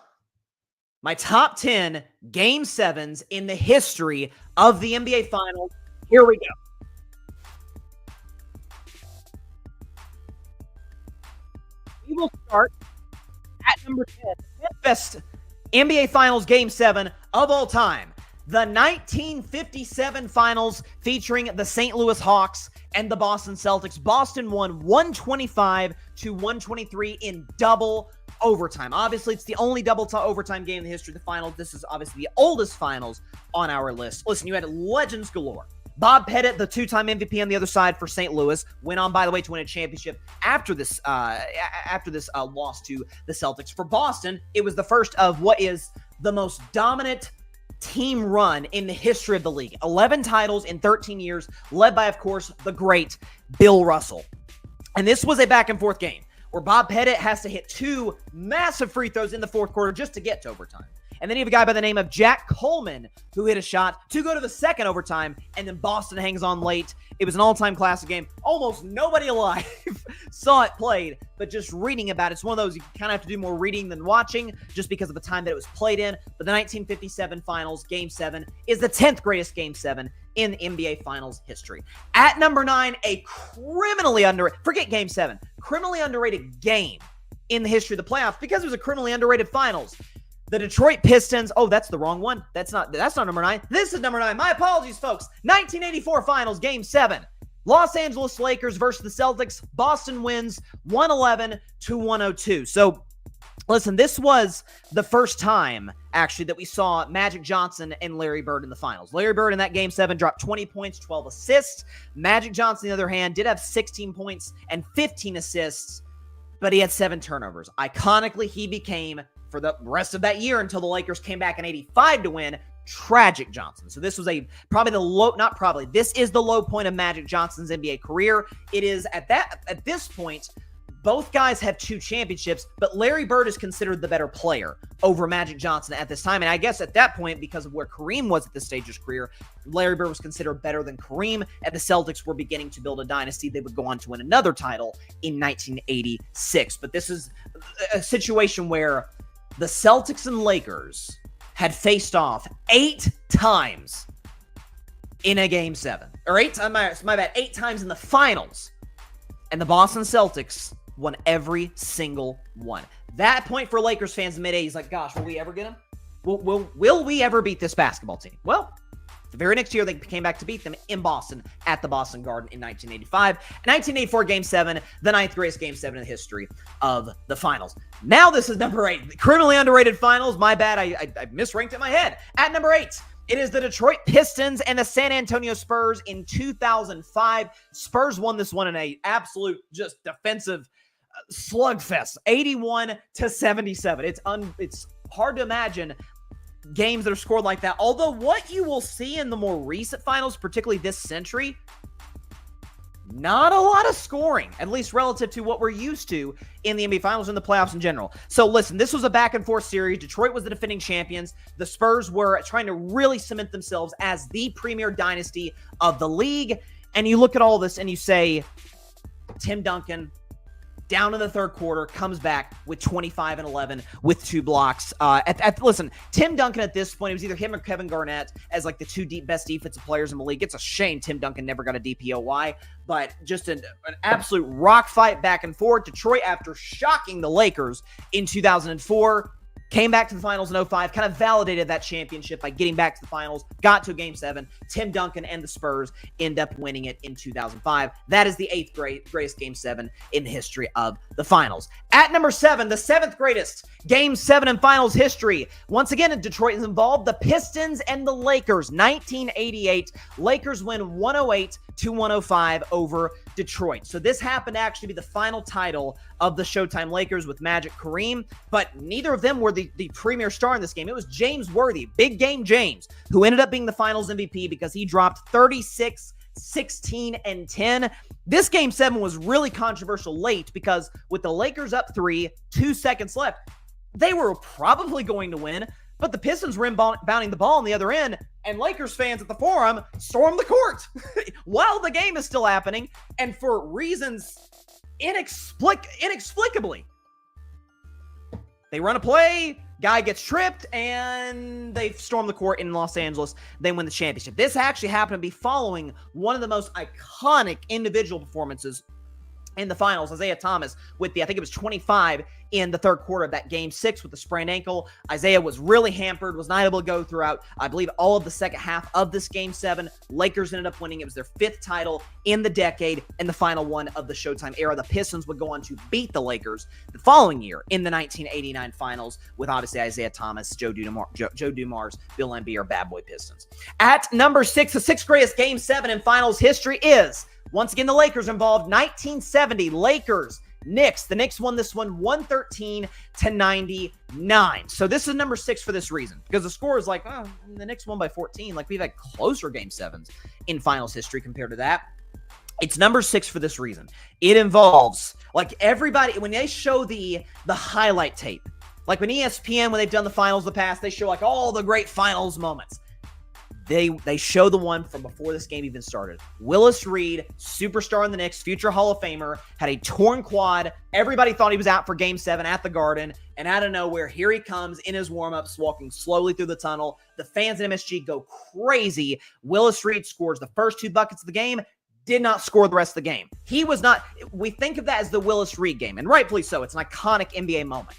my top 10 Game 7s in the history of the NBA Finals. Here we go. We will start at number 10. The best NBA Finals Game 7 of all time. The 1957 Finals featuring the St. Louis Hawks and the Boston Celtics. Boston won 125-123 in double overtime. Obviously, it's the only double overtime game in the history of the Finals. This is obviously the oldest Finals on our list. Listen, you had legends galore. Bob Pettit, the two-time MVP on the other side for St. Louis, went on, by the way, to win a championship after this loss to the Celtics. For Boston, it was the first of what is the most dominant team run in the history of the league. 11 titles in 13 years, led by, of course, the great Bill Russell. And this was a back-and-forth game where Bob Pettit has to hit 2 massive free throws in the fourth quarter just to get to overtime. And then you have a guy by the name of Jack Coleman who hit a shot to go to the second overtime, and then Boston hangs on late. It was an all-time classic game. Almost nobody alive saw it played, but just reading about it, it's one of those you kind of have to do more reading than watching just because of the time that it was played in. But the 1957 Finals, Game 7, is the 10th greatest Game 7 in NBA Finals history. At number 9, a criminally underrated, forget Game 7, criminally underrated game in the history of the playoffs because it was a criminally underrated Finals. The Detroit Pistons, oh, that's the wrong one. That's not number 9. This is number 9. My apologies, folks. 1984 Finals, Game 7. Los Angeles Lakers versus the Celtics. Boston wins 111-102. So, listen, this was the first time, actually, that we saw Magic Johnson and Larry Bird in the finals. Larry Bird in that Game 7 dropped 20 points, 12 assists. Magic Johnson, on the other hand, did have 16 points and 15 assists, but he had 7 turnovers. Iconically, he became, for the rest of that year until the Lakers came back in 85 to win, Tragic Johnson. So this was this is the low point of Magic Johnson's NBA career. It is at this point, both guys have 2 championships, but Larry Bird is considered the better player over Magic Johnson at this time. And I guess at that point, because of where Kareem was at this stage of his career, Larry Bird was considered better than Kareem, and the Celtics were beginning to build a dynasty. They would go on to win another title in 1986. But this is a situation where the Celtics and Lakers had faced off 8 times in a Game 7. Or 8 times in the finals. And the Boston Celtics won every single one. That point for Lakers fans in the mid-80s, like, gosh, will we ever get them? Will we ever beat this basketball team? Well, the very next year, they came back to beat them in Boston at the Boston Garden in 1985. 1984 Game 7, the 9th greatest Game 7 in the history of the finals. Now this is number 8. The criminally underrated finals. My bad. I misranked it in my head. At number 8, it is the Detroit Pistons and the San Antonio Spurs in 2005. Spurs won this one in a absolute just defensive slugfest, 81-77. It's hard to imagine games that are scored like that. Although what you will see in the more recent finals, particularly this century, not a lot of scoring, at least relative to what we're used to in the NBA Finals and the playoffs in general. So listen, this was a back-and-forth series. Detroit was the defending champions. The Spurs were trying to really cement themselves as the premier dynasty of the league. And you look at all this and you say, Tim Duncan, down in the third quarter, comes back with 25 and 11 with 2 blocks. Listen, Tim Duncan at this point, it was either him or Kevin Garnett as like the 2 best defensive players in the league. It's a shame Tim Duncan never got a DPOY, but just an absolute rock fight back and forth. Detroit, after shocking the Lakers in 2004, came back to the finals in 2005, kind of validated that championship by getting back to the finals, got to Game 7. Tim Duncan and the Spurs end up winning it in 2005. That is the 8th greatest Game 7 in the history of the finals. At number 7, the 7th greatest Game 7 in finals history. Once again, Detroit is involved. The Pistons and the Lakers. 1988. Lakers win 108-105 over Detroit. So this happened to actually be the final title of the Showtime Lakers with Magic, Kareem, but neither of them were the premier star in this game. It was James Worthy, big game James, who ended up being the finals MVP because he dropped 36, 16, and 10. This Game 7 was really controversial late because with the Lakers up 3, 2 seconds left, they were probably going to win, but the Pistons were inbounding the ball on the other end, and Lakers fans at the Forum stormed the court while the game is still happening, and for reasons inexplicably. They run a play, guy gets tripped, and they storm the court in Los Angeles. They win the championship. This actually happened to be following one of the most iconic individual performances in the finals. Isaiah Thomas with I think it was 25 in the third quarter of that Game 6 with the sprained ankle. Isaiah was really hampered, was not able to go throughout, I believe, all of the second half of this Game 7. Lakers ended up winning. It was their 5th title in the decade and the final one of the Showtime era. The Pistons would go on to beat the Lakers the following year in the 1989 finals with obviously Isaiah Thomas, Joe Dumars, Bill Laimbeer, Bad Boy Pistons. At number 6, the 6th greatest Game 7 in finals history is, once again, the Lakers involved. 1970 Lakers Knicks. The Knicks won this one 113-99. So this is number 6 for this reason, because the score is like, oh, the Knicks won by 14. Like, we've had closer Game 7s in finals history compared to that. It's number 6 for this reason. It involves, like, everybody, when they show the highlight tape, like when ESPN, when they've done the finals in the past, they show like all the great finals moments. They show the one from before this game even started. Willis Reed, superstar in the Knicks, future Hall of Famer, had a torn quad. Everybody thought he was out for Game 7 at the Garden. And out of nowhere, here he comes in his warm-ups, walking slowly through the tunnel. The fans at MSG go crazy. Willis Reed scores the first 2 buckets of the game, did not score the rest of the game. He was not, we think of that as the Willis Reed game, and rightfully so. It's an iconic NBA moment.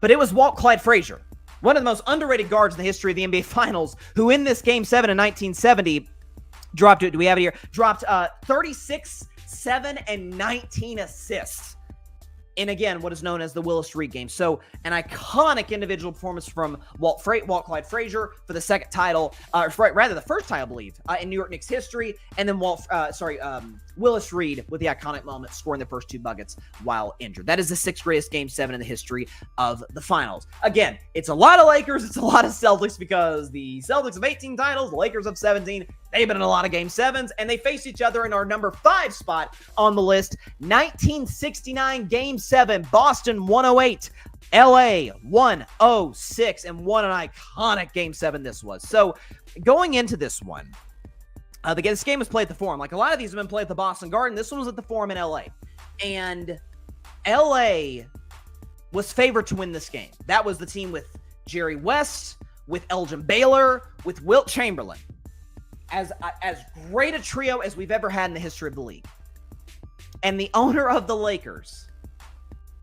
But it was Walt Clyde Frazier, one of the most underrated guards in the history of the NBA Finals, who in this Game 7 in 1970 dropped it. Do we have it here? Dropped 36, 7, and 19 assists in, again, what is known as the Willis Reed game. So an iconic individual performance from Walt Clyde Frazier for the second title, rather the first title, I believe, in New York Knicks history. And then Willis Reed with the iconic moment, scoring the first 2 buckets while injured. That is the 6th greatest Game 7 in the history of the finals. Again, it's a lot of Lakers, it's a lot of Celtics, because the Celtics have 18 titles, the Lakers have 17. They've been in a lot of Game 7s, and they face each other in our number 5 spot on the list. 1969 Game 7, Boston 108, LA 106, and what an iconic Game 7 this was. So going into this one, this game was played at the Forum. Like a lot of these have been played at the Boston Garden. This one was at the Forum in LA. And LA was favored to win this game. That was the team with Jerry West, with Elgin Baylor, with Wilt Chamberlain. As great a trio as we've ever had in the history of the league. And the owner of the Lakers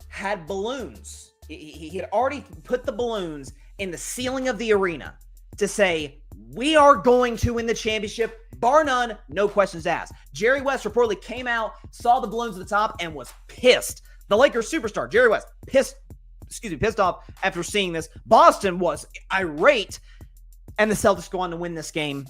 had balloons. He had already put the balloons in the ceiling of the arena to say, we are going to win the championship, bar none, no questions asked. Jerry West reportedly came out, saw the balloons at the top, and was pissed. The Lakers superstar, Jerry West, pissed off after seeing this. Boston was irate, and the Celtics go on to win this game.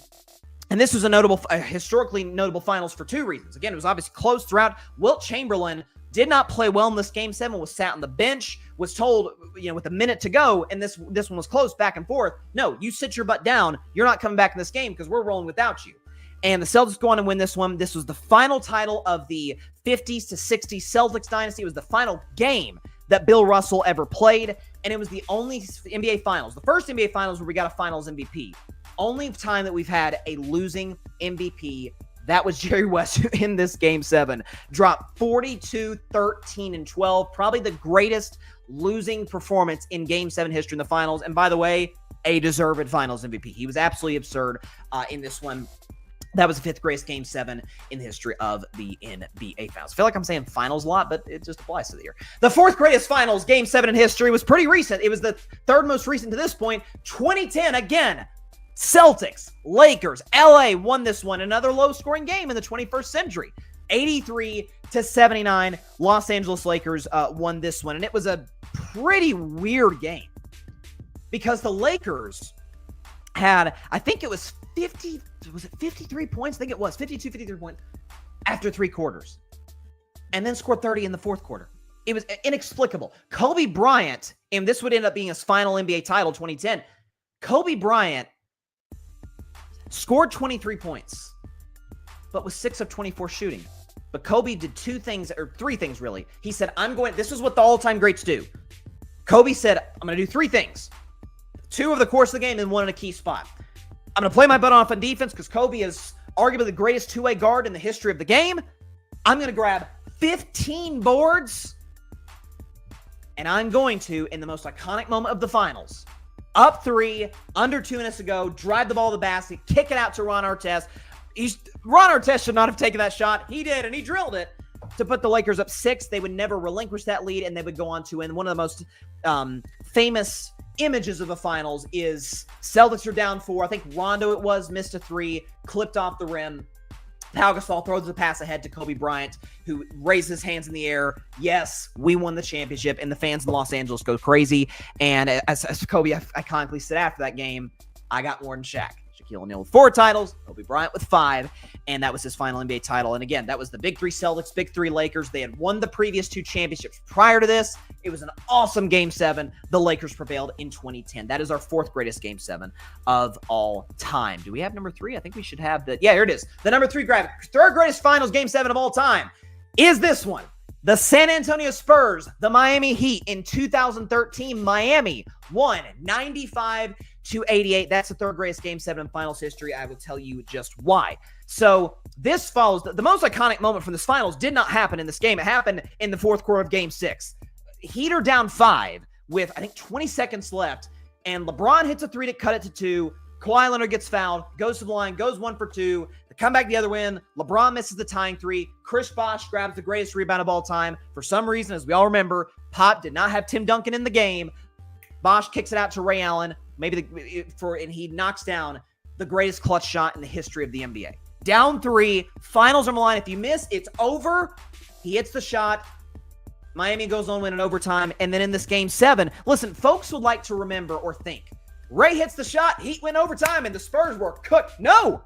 And this was a historically notable finals for 2 reasons. Again, it was obviously close throughout. Wilt Chamberlain did not play well in this Game 7, was sat on the bench, was told, with a minute to go, and this one was close back and forth. No, you sit your butt down. You're not coming back in this game because we're rolling without you. And the Celtics go on and win this one. This was the final title of the 50s to 60s Celtics dynasty. It was the final game that Bill Russell ever played, and it was the only NBA Finals. The first NBA Finals where we got a Finals MVP. Only time that we've had a losing MVP. That was Jerry West in this Game 7. Dropped 42, 13, and 12. Probably the greatest losing performance in Game 7 history in the finals. And by the way, a deserved Finals MVP. He was absolutely absurd in this one. That was the 5th greatest Game 7 in the history of the NBA Finals. I feel like I'm saying finals a lot, but it just applies to the year. The 4th greatest Finals Game 7 in history was pretty recent. It was the 3rd most recent to this point. 2010, again. Celtics, Lakers, LA won this one. Another low-scoring game in the 21st century. 83-79, Los Angeles Lakers won this one. And it was a pretty weird game because the Lakers had, I think it was 53 points? I think it was 52, 53 points after 3 quarters. And then scored 30 in the 4th quarter. It was inexplicable. Kobe Bryant, and this would end up being his final NBA title, 2010. Kobe Bryant scored 23 points, but was 6 of 24 shooting. But Kobe did 2 things, or 3 things really. He said, this is what the all-time greats do. Kobe said, I'm going to do 3 things. 2 over the course of the game and 1 in a key spot. I'm going to play my butt off on defense because Kobe is arguably the greatest 2-way guard in the history of the game. I'm going to grab 15 boards, and I'm going to, in the most iconic moment of the finals, up 3, under 2 minutes to go, drive the ball to the basket, kick it out to Ron Artest. Ron Artest should not have taken that shot. He did, and he drilled it to put the Lakers up 6. They would never relinquish that lead, and they would go on to win. One of the most famous images of the finals is Celtics are down 4. I think Rondo missed a 3, clipped off the rim. Pau Gasol throws the pass ahead to Kobe Bryant, who raises his hands in the air. Yes, we won the championship, and the fans in Los Angeles go crazy. And as Kobe iconically said after that game, I got more than Shaq. Shaquille O'Neal with 4 titles, Kobe Bryant with 5, and that was his final NBA title. And again, that was the Big 3 Celtics, Big 3 Lakers. They had won the previous 2 championships prior to this. It was an awesome Game 7. The Lakers prevailed in 2010. That is our 4th greatest Game 7 of all time. Do we have number 3? I think we should have the... Yeah, here it is. The number 3 graphic. 3rd greatest finals Game 7 of all time is this one. The San Antonio Spurs, the Miami Heat in 2013. Miami won 95 to 88. That's the third greatest Game 7 in finals history. I will tell you just why. So this follows the most iconic moment from this finals did not happen in this game. It happened in the fourth quarter of Game 6. Heat are down 5 with, I think, 20 seconds left, and LeBron hits a 3 to cut it to 2. Kawhi Leonard gets fouled, goes to the line, goes 1 for 2. They come back the other end. LeBron misses the tying 3. Chris Bosh grabs the greatest rebound of all time. For some reason, as we all remember, Pop did not have Tim Duncan in the game. Bosh kicks it out to Ray Allen, and he knocks down the greatest clutch shot in the history of the NBA. Down 3, finals are on the line. If you miss, it's over. He hits the shot. Miami goes on win in overtime. And then in this Game 7, listen, folks would like to remember or think, Ray hits the shot, Heat win overtime, and the Spurs were cooked. No!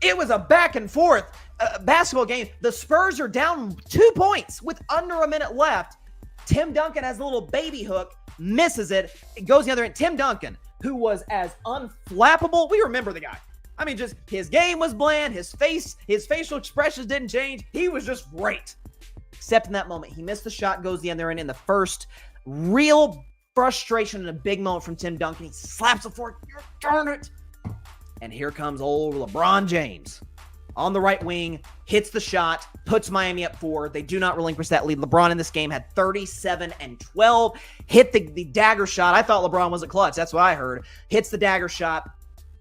It was a back and forth basketball game. The Spurs are down 2 points with under a minute left. Tim Duncan has a little baby hook, misses it. It goes the other end. Tim Duncan, who was as unflappable. We remember the guy. I mean, just his game was bland. His facial expressions didn't change. He was just great. Except in that moment, he missed the shot, goes the other end in the first real frustration and a big moment from Tim Duncan. He slaps the floor. Darn it. And here comes old LeBron James on the right wing, hits the shot, puts Miami up 4. They do not relinquish that lead. LeBron in this game had 37 and 12, hit the dagger shot. I thought LeBron wasn't clutch. That's what I heard. Hits the dagger shot.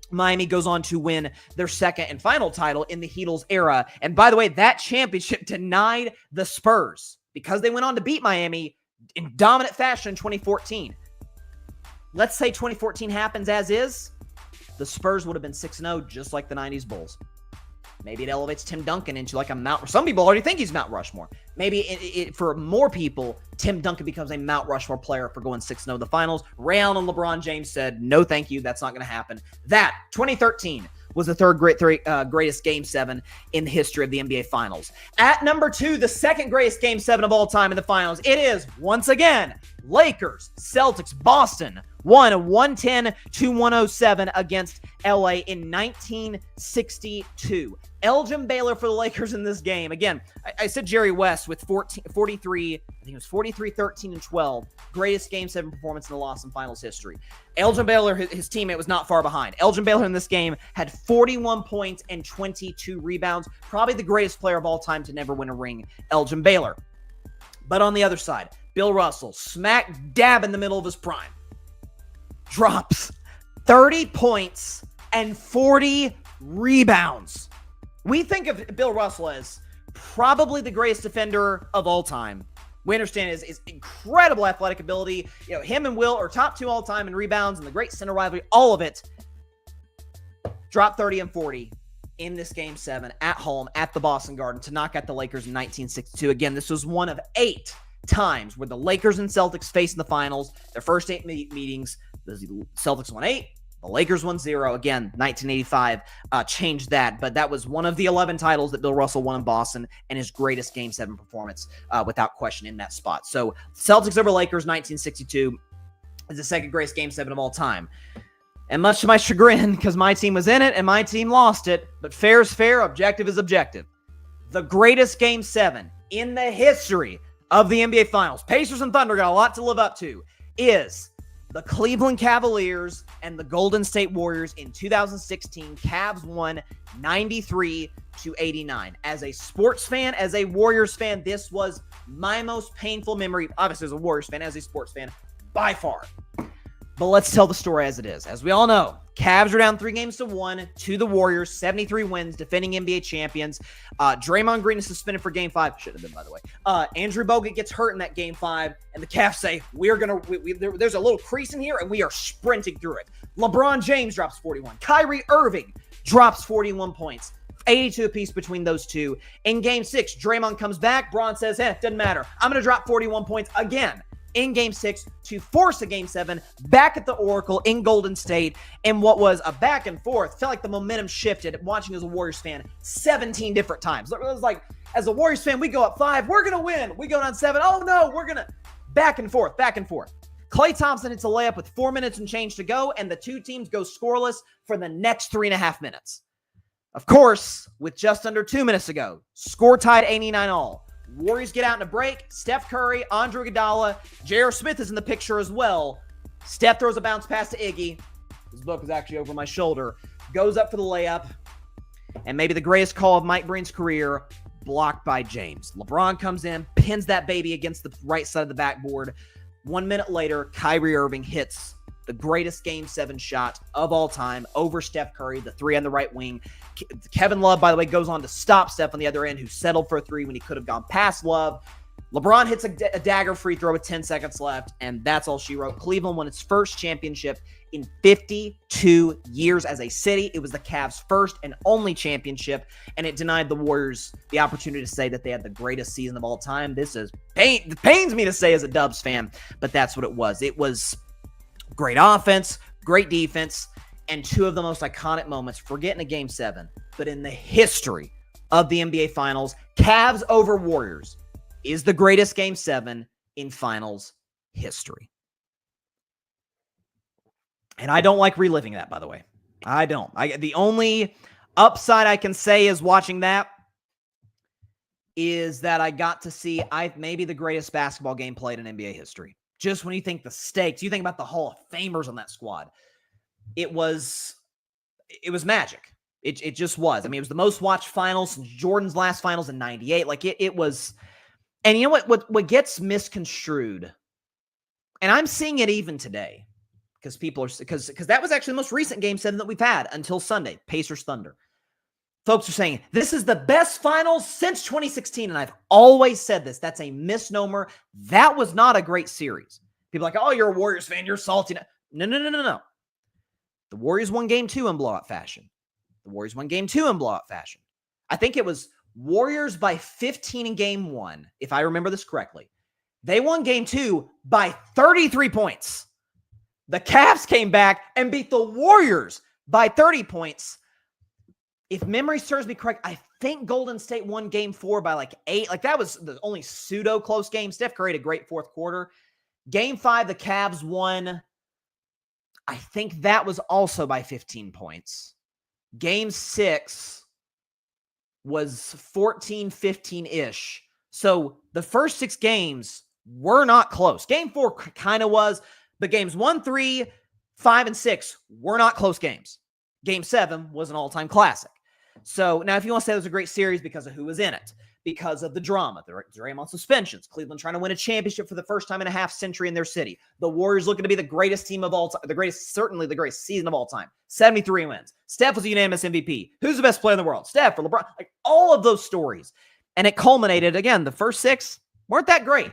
Miami goes on to win their second and final title in the Heatles era. And by the way, that championship denied the Spurs because they went on to beat Miami in dominant fashion in 2014. Let's say 2014 happens as is. The Spurs would have been 6-0 just like the 90s Bulls. Maybe it elevates Tim Duncan into like a Mount. Some people already think he's Mount Rushmore. Maybe for more people, Tim Duncan becomes a Mount Rushmore player for going 6-0 in the finals. Ray Allen and LeBron James said, no, thank you. That's not going to happen. That 2013 was the third greatest Game 7 in the history of the NBA Finals. At number 2, the second greatest Game 7 of all time in the finals, it is, once again, Lakers, Celtics, Boston won 110-107 against LA in 1962. Elgin Baylor for the Lakers in this game. Again, I said Jerry West with 43, I think it was 43, 13, and 12. Greatest Game 7 performance in the Lost in Finals history. Elgin Baylor, his teammate, was not far behind. Elgin Baylor in this game had 41 points and 22 rebounds. Probably the greatest player of all time to never win a ring, Elgin Baylor. But on the other side, Bill Russell, smack dab in the middle of his prime, drops 30 points and 40 rebounds. We think of Bill Russell as probably the greatest defender of all time. We understand his incredible athletic ability. You know, him and Will are top 2 all time in rebounds and the great center rivalry, all of it. Dropped 30 and 40 in this Game 7 at home at the Boston Garden to knock out the Lakers in 1962. Again, this was one of 8 times where the Lakers and Celtics faced in the finals. Their first 8 meetings, the Celtics won 8. The Lakers won 0. Again, 1985 changed that, but that was one of the 11 titles that Bill Russell won in Boston and his greatest Game 7 performance without question in that spot. So Celtics over Lakers 1962 is the second greatest Game 7 of all time. And much to my chagrin, because my team was in it and my team lost it, but fair is fair, objective is objective. The greatest Game 7 in the history of the NBA Finals, Pacers and Thunder got a lot to live up to, is the Cleveland Cavaliers and the Golden State Warriors in 2016. Cavs won 93-89. As a sports fan, as a Warriors fan, this was my most painful memory. Obviously, as a Warriors fan, as a sports fan, by far. But let's tell the story as it is. As we all know, Cavs are down 3-1 to the Warriors, 73 wins, defending NBA champions. Draymond Green is suspended for Game 5. Should have been, by the way. Andrew Bogut gets hurt in that Game 5, and the Cavs say, there's a little crease in here, and we are sprinting through it. LeBron James drops 41. Kyrie Irving drops 41 points. 82 apiece between those two. In Game 6, Draymond comes back. Bron says, doesn't matter. I'm going to drop 41 points again in Game 6 to force a Game 7 back at the Oracle in Golden State in what was a back and forth. Felt like the momentum shifted watching as a Warriors fan 17 different times. It was like, as a Warriors fan, we go up 5, we're going to win. We go down 7, oh no, we're going to back and forth. Klay Thompson hits a layup with 4 minutes and change to go, and the two teams go scoreless for the next 3.5 minutes. Of course, with just under 2 minutes to go, score tied 89 all. Warriors get out in a break. Steph Curry, Andre Iguodala, J.R. Smith is in the picture as well. Steph throws a bounce pass to Iggy. His book is actually over my shoulder. Goes up for the layup, and maybe the greatest call of Mike Breen's career, blocked by James. LeBron comes in, pins that baby against the right side of the backboard. 1 minute later, Kyrie Irving hits the greatest Game 7 shot of all time over Steph Curry, the three on the right wing. Kevin Love, by the way, goes on to stop Steph on the other end, who settled for a three when he could have gone past Love. LeBron hits a dagger free throw with 10 seconds left, and that's all she wrote. Cleveland won its first championship in 52 years as a city. It was the Cavs' first and only championship, and it denied the Warriors the opportunity to say that they had the greatest season of all time. This is pains me to say as a Dubs fan, but that's what it was. It was great offense, great defense, and two of the most iconic moments, forget in a Game 7, but in the history of the NBA Finals. Cavs over Warriors is the greatest Game 7 in Finals history. And I don't like reliving that, by the way. I don't. The only upside I can say is watching that is that I got to see maybe the greatest basketball game played in NBA history. Just when you think the stakes, you think about the Hall of Famers on that squad. It was magic. It just was. I mean, it was the most watched finals since Jordan's last finals in 98. Like it was. And you know what gets misconstrued, and I'm seeing it even today, because that was actually the most recent Game 7 that we've had until Sunday, Pacers Thunder. Folks are saying this is the best finals since 2016, and I've always said this. That's a misnomer. That was not a great series. People are like, oh, you're a Warriors fan, you're salty. No. The Warriors won Game 2 in blowout fashion. I think it was Warriors by 15 in Game 1, if I remember this correctly. They won Game 2 by 33 points. The Cavs came back and beat the Warriors by 30 points. If memory serves me correct, I think Golden State won Game 4 by like 8. Like, that was the only pseudo-close game. Steph Curry had a great fourth quarter. Game 5, the Cavs won. I think that was also by 15 points. Game 6 was 14, 15-ish. So the first 6 games were not close. Game 4 kind of was, but games 1, 3, 5, and 6 were not close games. Game 7 was an all-time classic. So now if you want to say it was a great series because of who was in it, because of the drama, the Draymond suspensions, Cleveland trying to win a championship for the first time in a half century in their city, the Warriors looking to be the greatest team of all time, certainly the greatest season of all time, 73 wins. Steph was a unanimous MVP. Who's the best player in the world? Steph or LeBron? Like, all of those stories. And it culminated, again, the first 6 weren't that great.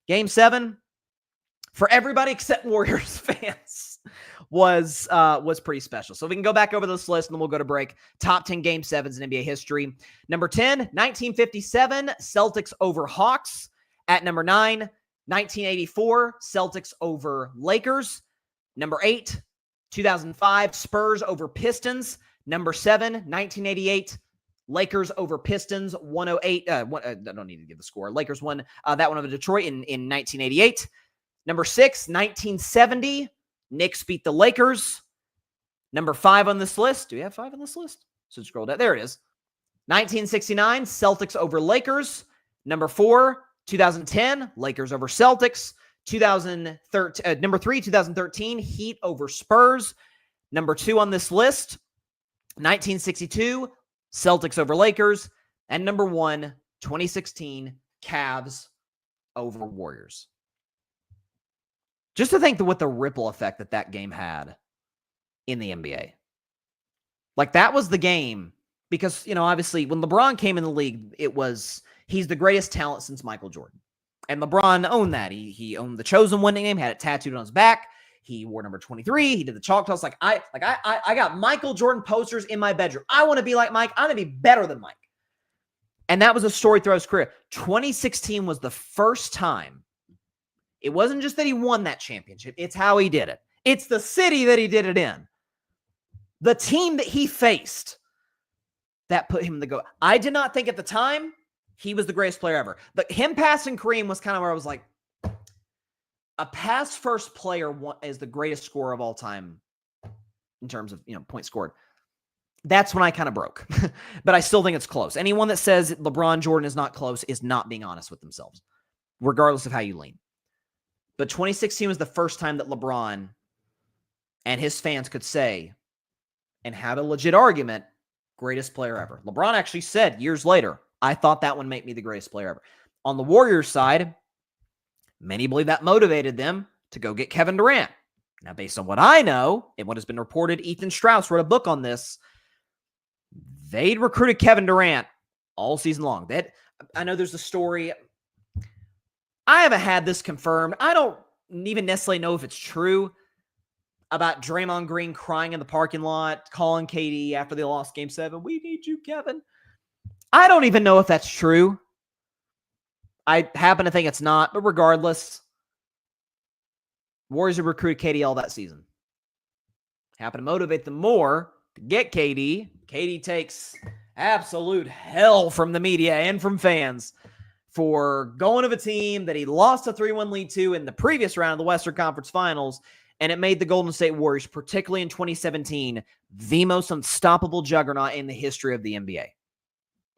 Game 7, for everybody except Warriors fans, was pretty special. So we can go back over this list and then we'll go to break. Top 10 Game 7s in NBA history. Number 10, 1957, Celtics over Hawks. At number 9, 1984, Celtics over Lakers. Number 8, 2005, Spurs over Pistons. Number 7, 1988, Lakers over Pistons, 108. I don't need to give the score. Lakers won that one over Detroit in 1988. Number 6, 1970, Knicks beat the Lakers. Number 5 on this list. Do we have 5 on this list? So scroll down. There it is. 1969, Celtics over Lakers. Number 4, 2010, Lakers over Celtics. 2013, number 3, 2013, Heat over Spurs. Number 2 on this list, 1962, Celtics over Lakers. And number 1, 2016, Cavs over Warriors. Just to think what the ripple effect that game had in the NBA. Like, that was the game because, obviously when LeBron came in the league, he's the greatest talent since Michael Jordan. And LeBron owned that. He owned the Chosen One nickname, had it tattooed on his back. He wore number 23. He did the chalk toss. I got Michael Jordan posters in my bedroom. I want to be like Mike. I want to be better than Mike. And that was a story throughout his career. 2016 was the first time. It wasn't just that he won that championship. It's how he did it. It's the city that he did it in. The team that he faced that put him in the GOAT. I did not think at the time he was the greatest player ever. But him passing Kareem was kind of where I was like, a pass first player is the greatest scorer of all time in terms of, points scored. That's when I kind of broke. But I still think it's close. Anyone that says LeBron Jordan is not close is not being honest with themselves, regardless of how you lean. But 2016 was the first time that LeBron and his fans could say and have a legit argument, greatest player ever. LeBron actually said years later, I thought that one made me the greatest player ever. On the Warriors side, many believe that motivated them to go get Kevin Durant. Now, based on what I know and what has been reported, Ethan Strauss wrote a book on this. They'd recruited Kevin Durant all season long. I know there's a story. I haven't had this confirmed. I don't even necessarily know if it's true about Draymond Green crying in the parking lot, calling KD after they lost Game 7. We need you, Kevin. I don't even know if that's true. I happen to think it's not, but regardless, Warriors have recruited KD all that season. Happen to motivate them more to get KD. KD takes absolute hell from the media and from fans for going to a team that he lost a 3-1 lead to in the previous round of the Western Conference Finals, and it made the Golden State Warriors, particularly in 2017, the most unstoppable juggernaut in the history of the NBA.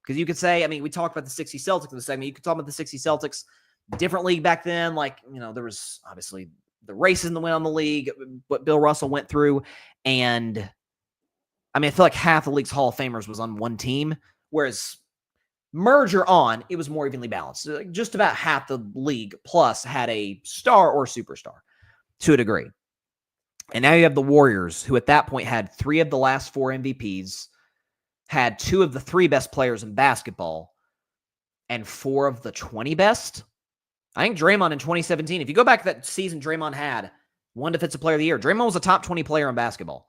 Because you could say, we talked about the 60 Celtics in the segment. You could talk about the 60 Celtics, different league back then. There was obviously the racism that went on the league, what Bill Russell went through. And I feel like half the league's Hall of Famers was on one team, whereas merger on, it was more evenly balanced. Just about half the league plus had a star or superstar to a degree. And now you have the Warriors, who at that point had 3 of the last 4 MVPs, had 2 of the 3 best players in basketball, and 4 of the 20 best. I think Draymond in 2017, if you go back to that season Draymond had, won Defensive Player of the Year. Draymond was a top 20 player in basketball.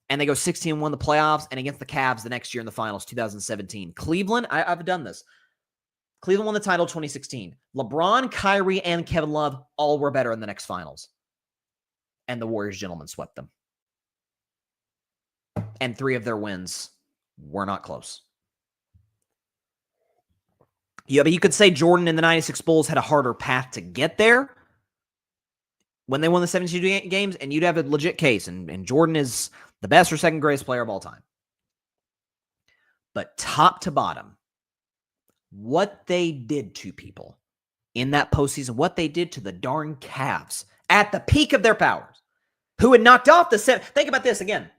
And they go 16-1 the playoffs and against the Cavs the next year in the finals, 2017. Cleveland, I've done this. Cleveland won the title 2016. LeBron, Kyrie, and Kevin Love all were better in the next finals. And the Warriors gentlemen swept them. And 3 of their wins were not close. Yeah, but you could say Jordan and the 96 Bulls had a harder path to get there when they won the 72 games, and you'd have a legit case. And Jordan is the best or second greatest player of all time. But top to bottom, what they did to people in that postseason, what they did to the darn Cavs at the peak of their powers, who had knocked off the set. Think about this again.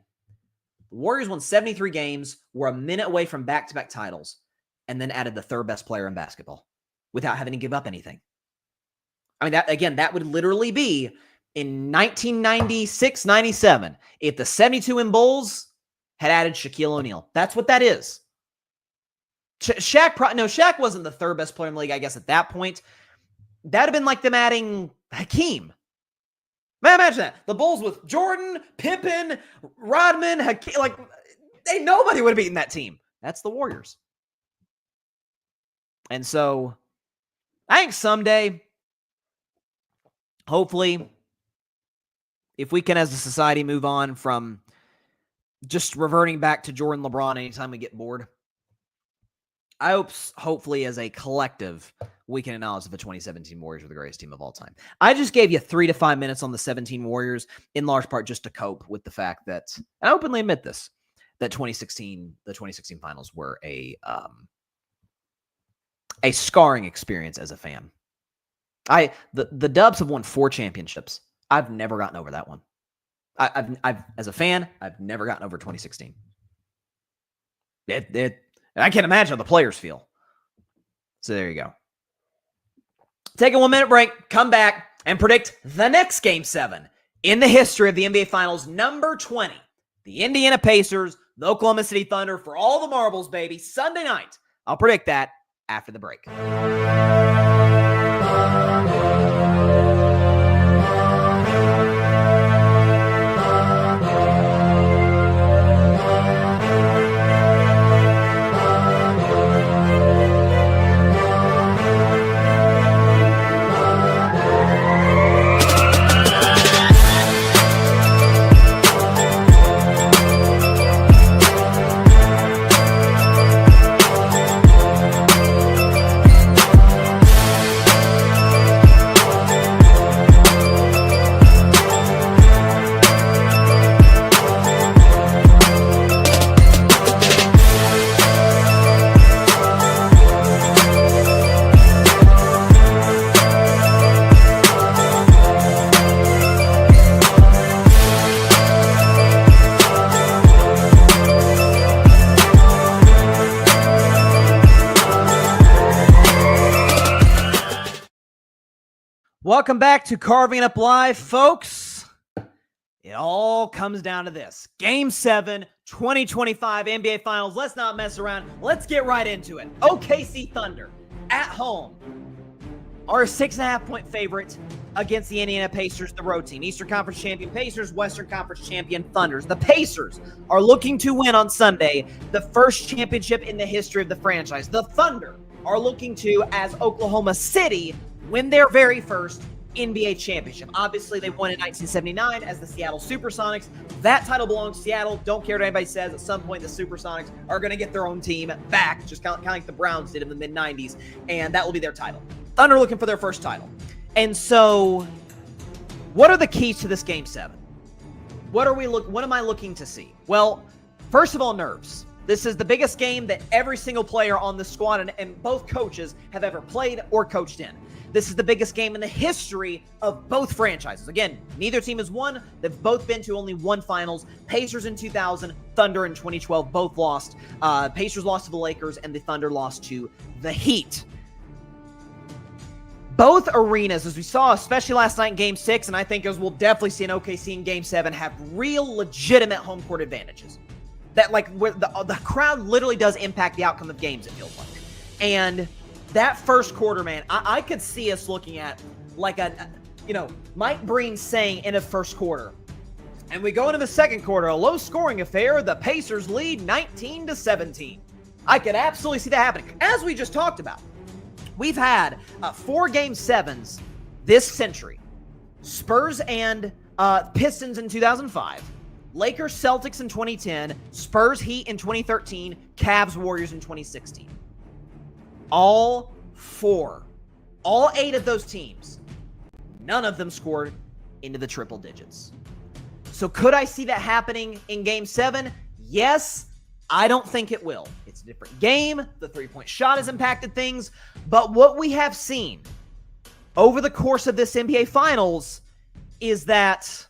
The Warriors won 73 games, were a minute away from back-to-back titles, and then added the 3rd best player in basketball without having to give up anything. That would literally be in 1996-97 if the 72 Bulls had added Shaquille O'Neal. That's what that is. Shaq wasn't the 3rd best player in the league, I guess, at that point. That would have been like them adding Hakeem. Man, imagine that. The Bulls with Jordan, Pippen, Rodman, Hakeem. Nobody would have beaten that team. That's the Warriors. And so, I think someday, hopefully, if we can as a society move on from just reverting back to Jordan, LeBron anytime we get bored, I hope, hopefully, as a collective, we can acknowledge that the 2017 Warriors were the greatest team of all time. I just gave you 3 to 5 minutes on the 17 Warriors, in large part just to cope with the fact that, and I openly admit this, that the 2016 finals were a scarring experience as a fan. The Dubs have won 4 championships. I've never gotten over that one. I've as a fan, I've never gotten over 2016. I can't imagine how the players feel. So there you go. Take a 1-minute break, come back, and predict the next Game 7 in the history of the NBA Finals, number 20. The Indiana Pacers, the Oklahoma City Thunder, for all the marbles, baby. Sunday night. I'll predict that after the break. Welcome back to Carving Up Live, folks. It all comes down to this. Game 7, 2025 NBA Finals. Let's not mess around. Let's get right into it. OKC Thunder at home are a 6.5-point favorite against the Indiana Pacers, the road team. Eastern Conference champion Pacers, Western Conference champion Thunders. The Pacers are looking to win on Sunday, the first championship in the history of the franchise. The Thunder are looking to, as Oklahoma City, win their very first NBA championship. Obviously, they won in 1979 as the Seattle Supersonics. That title belongs to Seattle. Don't care what anybody says. At some point, the Supersonics are going to get their own team back, just kind of like the Browns did in the mid-90s, and that will be their title. Thunder looking for their first title. And so, what are the keys to this Game 7? What am I looking to see? Well, first of all, nerves. This is the biggest game that every single player on the squad and both coaches have ever played or coached in. This is the biggest game in the history of both franchises. Again, neither team has won. They've both been to only one finals. Pacers in 2000, Thunder in 2012, both lost. Pacers lost to the Lakers, and the Thunder lost to the Heat. Both arenas, as we saw, especially last night in Game 6, and I think as we'll definitely see in OKC in Game 7, have real legitimate home court advantages. That, like, where the crowd literally does impact the outcome of games, it feels like. And that first quarter, man, I could see us looking at like Mike Breen saying in the first quarter, and we go into the second quarter, a low-scoring affair. The Pacers lead 19-17. I could absolutely see that happening. As we just talked about, we've had 4 Game 7s this century. Spurs and Pistons in 2005. Lakers, Celtics in 2010. Spurs, Heat in 2013. Cavs, Warriors in 2016. All 8 of those teams, none of them scored into the triple digits. So could I see that happening in Game 7? Yes. I don't think it will. It's a different game. The three-point shot has impacted things. But what we have seen over the course of this NBA Finals is that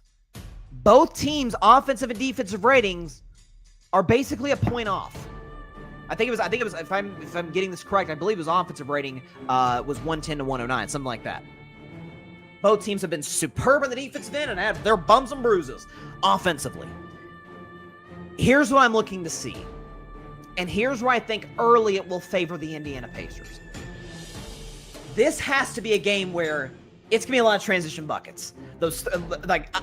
both teams' offensive and defensive ratings are basically a point off. I think it was. If I'm getting this correct, I believe his offensive rating was 110 to 109, something like that. Both teams have been superb in the defensive end and have their bumps and bruises offensively. Here's what I'm looking to see, and here's where I think early it will favor the Indiana Pacers. This has to be a game where it's gonna be a lot of transition buckets.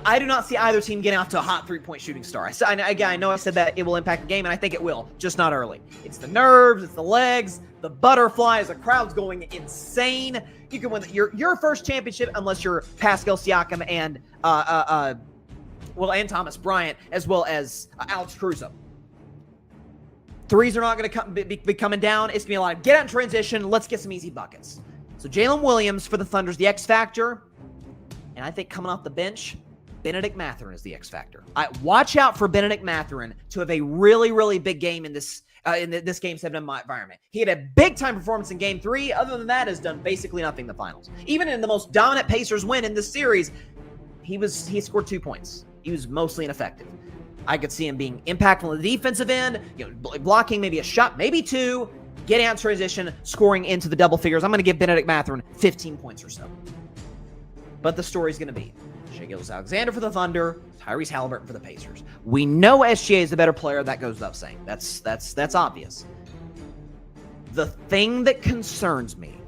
I do not see either team getting off to a hot three-point shooting star. I know I said that it will impact the game, and I think it will, just not early. It's the nerves, it's the legs, the butterflies, the crowd's going insane. You can win your first championship unless you're Pascal Siakam and Thomas Bryant, as well as Alex Caruso. Threes are not going to be coming down. It's going to be a lot of get out in transition. Let's get some easy buckets. So Jalen Williams for the Thunder's the X factor. And I think coming off the bench, Benedict Mathurin is the X factor. Watch out for Benedict Mathurin to have a really, really big game in this Game 7 environment. He had a big-time performance in Game 3. Other than that, has done basically nothing in the finals. Even in the most dominant Pacers win in this series, he scored 2 points. He was mostly ineffective. I could see him being impactful on the defensive end, blocking maybe a shot, maybe 2, getting out in transition, scoring into the double figures. I'm going to give Benedict Mathurin 15 points or so. But the story's going to be Shai Gilgeous-Alexander for the Thunder, Tyrese Halliburton for the Pacers. We know SGA is the better player. That goes without saying. That's obvious. The thing that concerns me,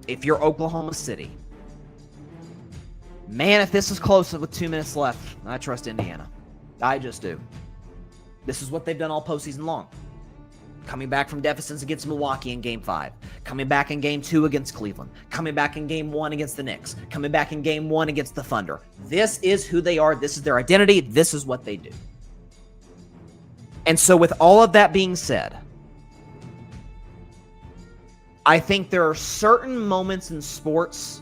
if you're Oklahoma City, man, if this is close with 2 minutes left, I trust Indiana. I just do. This is what they've done all postseason long. Coming back from deficits against Milwaukee in Game 5. Coming back in Game 2 against Cleveland. Coming back in Game 1 against the Knicks. Coming back in Game 1 against the Thunder. This is who they are. This is their identity. This is what they do. And so with all of that being said, I think there are certain moments in sports,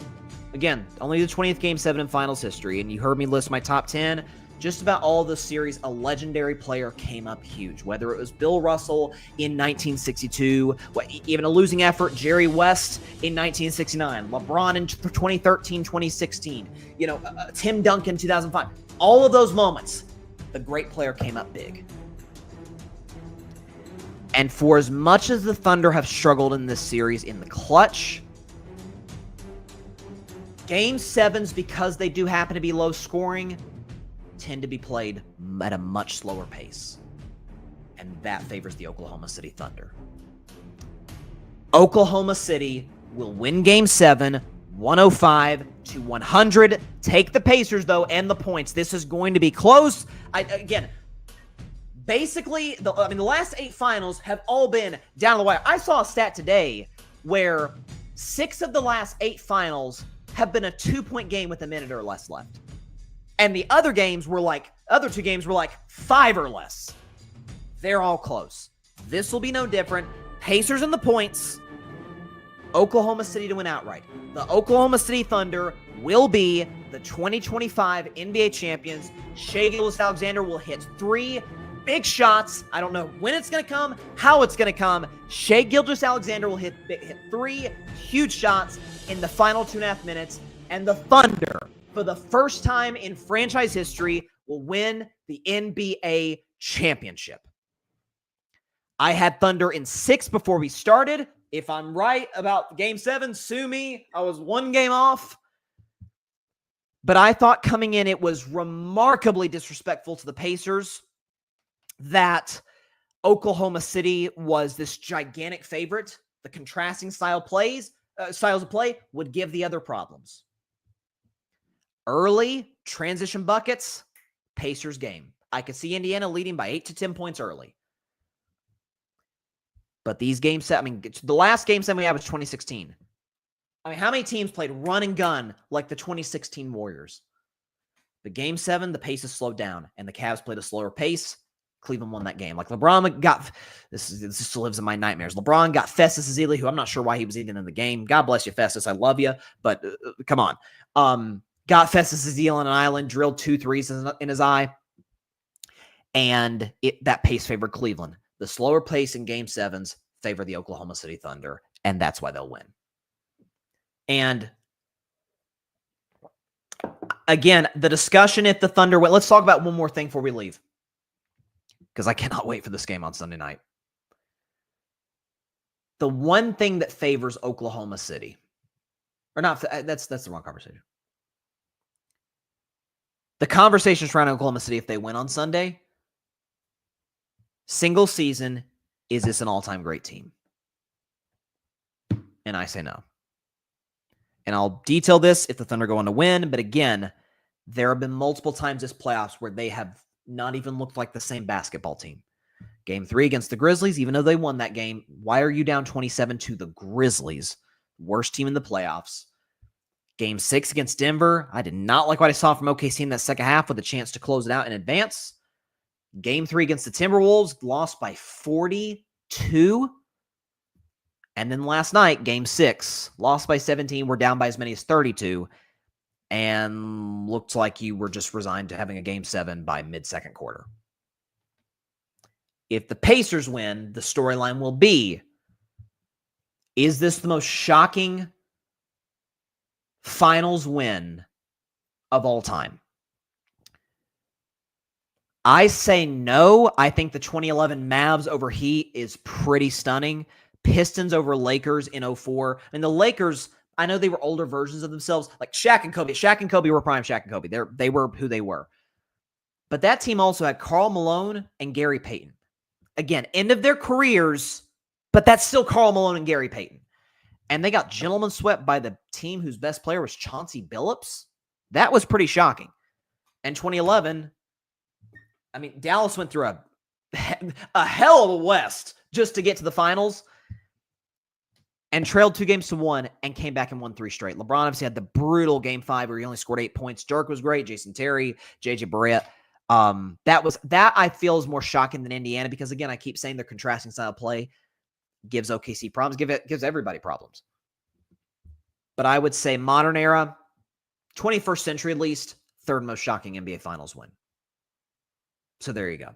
again, only the 20th Game 7 in finals history, and you heard me list my top 10. Just about all the series, a legendary player came up huge, whether it was Bill Russell in 1962, even a losing effort, Jerry West in 1969, LeBron in 2013, 2016, Tim Duncan 2005. All of those moments, the great player came up big. And for as much as the Thunder have struggled in this series in the clutch, Game 7s, because they do happen to be low scoring, tend to be played at a much slower pace. And that favors the Oklahoma City Thunder. Oklahoma City will win Game 7, 105-100. Take the Pacers, though, and the points. This is going to be close. Basically, the last 8 finals have all been down the wire. I saw a stat today where 6 of the last 8 finals have been a 2-point game with a minute or less left. And the other 2 games were like 5 or less. They're all close. This will be no different. Pacers and the points. Oklahoma City to win outright. The Oklahoma City Thunder will be the 2025 NBA champions. Shai Gilgeous-Alexander will hit 3 big shots. I don't know when it's going to come, how it's going to come. Shai Gilgeous-Alexander will hit 3 huge shots in the final 2.5 minutes. And the Thunder, for the first time in franchise history, will win the NBA championship. I had Thunder in 6 before we started. If I'm right about Game 7, sue me. I was 1 game off. But I thought coming in, it was remarkably disrespectful to the Pacers that Oklahoma City was this gigantic favorite. The contrasting styles of play would give the other problems. Early transition buckets, Pacers game. I could see Indiana leading by 8 to 10 points early. But these Game 7, the last Game 7 we had was 2016. How many teams played run and gun like the 2016 Warriors? The Game 7, the pace is slowed down, and the Cavs played a slower pace. Cleveland won that game. Like LeBron got, this still lives in my nightmares. LeBron got Festus Ezeli, who I'm not sure why he was even in the game. God bless you, Festus. I love you, but come on. Got Festus Ezeli on an island, drilled 2 threes in his eye, and that pace favored Cleveland. The slower pace in Game 7s favor the Oklahoma City Thunder, and that's why they'll win. And again, the discussion if the Thunder win. Let's talk about one more thing before we leave, because I cannot wait for this game on Sunday night. The one thing that favors Oklahoma City, or not, that's the wrong conversation. The conversation surrounding Oklahoma City if they win on Sunday, single season, is this an all-time great team? And I say no. And I'll detail this if the Thunder go on to win. But again, there have been multiple times this playoffs where they have not even looked like the same basketball team. Game 3 against the Grizzlies, even though they won that game, why are you down 27 to the Grizzlies? Worst team in the playoffs. Game 6 against Denver, I did not like what I saw from OKC in that second half with a chance to close it out in advance. Game 3 against the Timberwolves, lost by 42. And then last night, Game 6, lost by 17. We're down by as many as 32. And looked like you were just resigned to having a Game 7 by mid-second quarter. If the Pacers win, the storyline will be, is this the most shocking finals win of all time? I say no. I think the 2011 Mavs over Heat is pretty stunning. Pistons over Lakers in 2004. And the Lakers, I know they were older versions of themselves, like Shaq and Kobe. Shaq and Kobe were prime Shaq and Kobe. They were who they were. But that team also had Karl Malone and Gary Payton. Again, end of their careers, but that's still Karl Malone and Gary Payton. And they got gentlemen swept by the team whose best player was Chauncey Billups. That was pretty shocking. And 2011, Dallas went through a hell of a West just to get to the finals and trailed 2-1 and came back and won 3 straight. LeBron obviously had the brutal Game 5 where he only scored 8 points. Dirk was great. Jason Terry, JJ Barrett. That I feel is more shocking than Indiana because, again, I keep saying their contrasting style of play gives OKC problems, gives everybody problems. But I would say modern era, 21st century at least, third most shocking NBA Finals win. So there you go.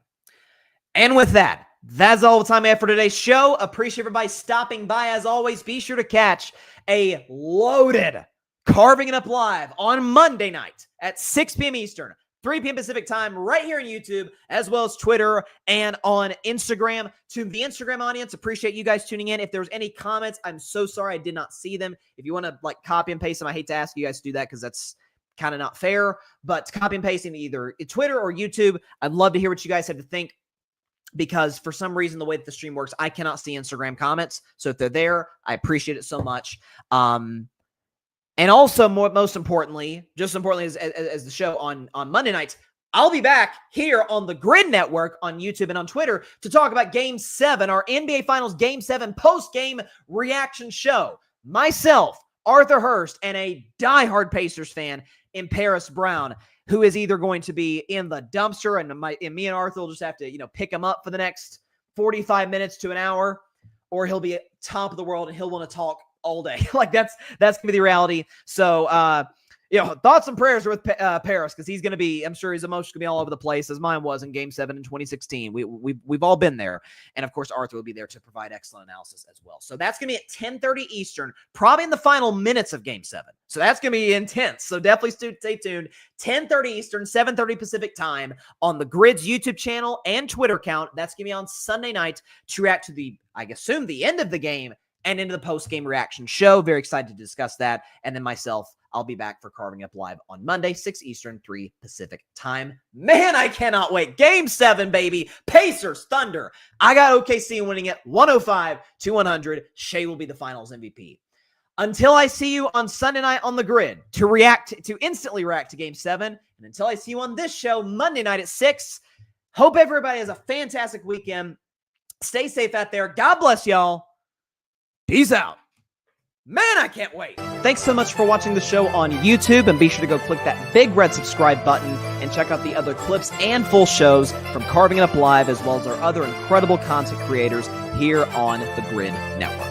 And with that, that's all the time I have for today's show. Appreciate everybody stopping by. As always, be sure to catch a loaded Carving It Up Live on Monday night at 6 p.m. Eastern, 3 p.m. Pacific time, right here on YouTube, as well as Twitter and on Instagram. To the Instagram audience, appreciate you guys tuning in. If there's any comments, I'm so sorry I did not see them. If you want to copy and paste them, I hate to ask you guys to do that because that's kind of not fair. But copy and pasting either Twitter or YouTube, I'd love to hear what you guys have to think. Because for some reason, the way that the stream works, I cannot see Instagram comments. So if they're there, I appreciate it so much. And also, most importantly, just as importantly as the show on Monday nights, I'll be back here on the Grid Network on YouTube and on Twitter to talk about Game 7, our NBA Finals Game 7 post-game reaction show. Myself, Arthur Hurst, and a diehard Pacers fan in Paris Brown, who is either going to be in the dumpster and me and Arthur will just have to, pick him up for the next 45 minutes to an hour, or he'll be at top of the world and he'll want to talk all day. That's going to be the reality. So, thoughts and prayers are with Paris, because he's going to be, I'm sure his emotions going to be all over the place, as mine was in Game 7 in 2016. We've all been there. And, of course, Arthur will be there to provide excellent analysis as well. So that's going to be at 10:30 Eastern, probably in the final minutes of Game 7. So that's going to be intense. So definitely stay tuned. 10:30 Eastern, 7:30 Pacific time on the Grid's YouTube channel and Twitter account. That's going to be on Sunday night to react to the end of the game and into the post-game reaction show. Very excited to discuss that. And then myself, I'll be back for Carving Up Live on Monday, 6 Eastern, 3 Pacific time. Man, I cannot wait. Game 7, baby. Pacers, Thunder. I got OKC winning it 105-100. Shea will be the finals MVP. Until I see you on Sunday night on the Grid to instantly react to Game 7, and until I see you on this show Monday night at 6, hope everybody has a fantastic weekend. Stay safe out there. God bless y'all. Peace out. Man, I can't wait. Thanks so much for watching the show on YouTube, and be sure to go click that big red subscribe button and check out the other clips and full shows from Carving It Up Live, as well as our other incredible content creators here on the Grid Network.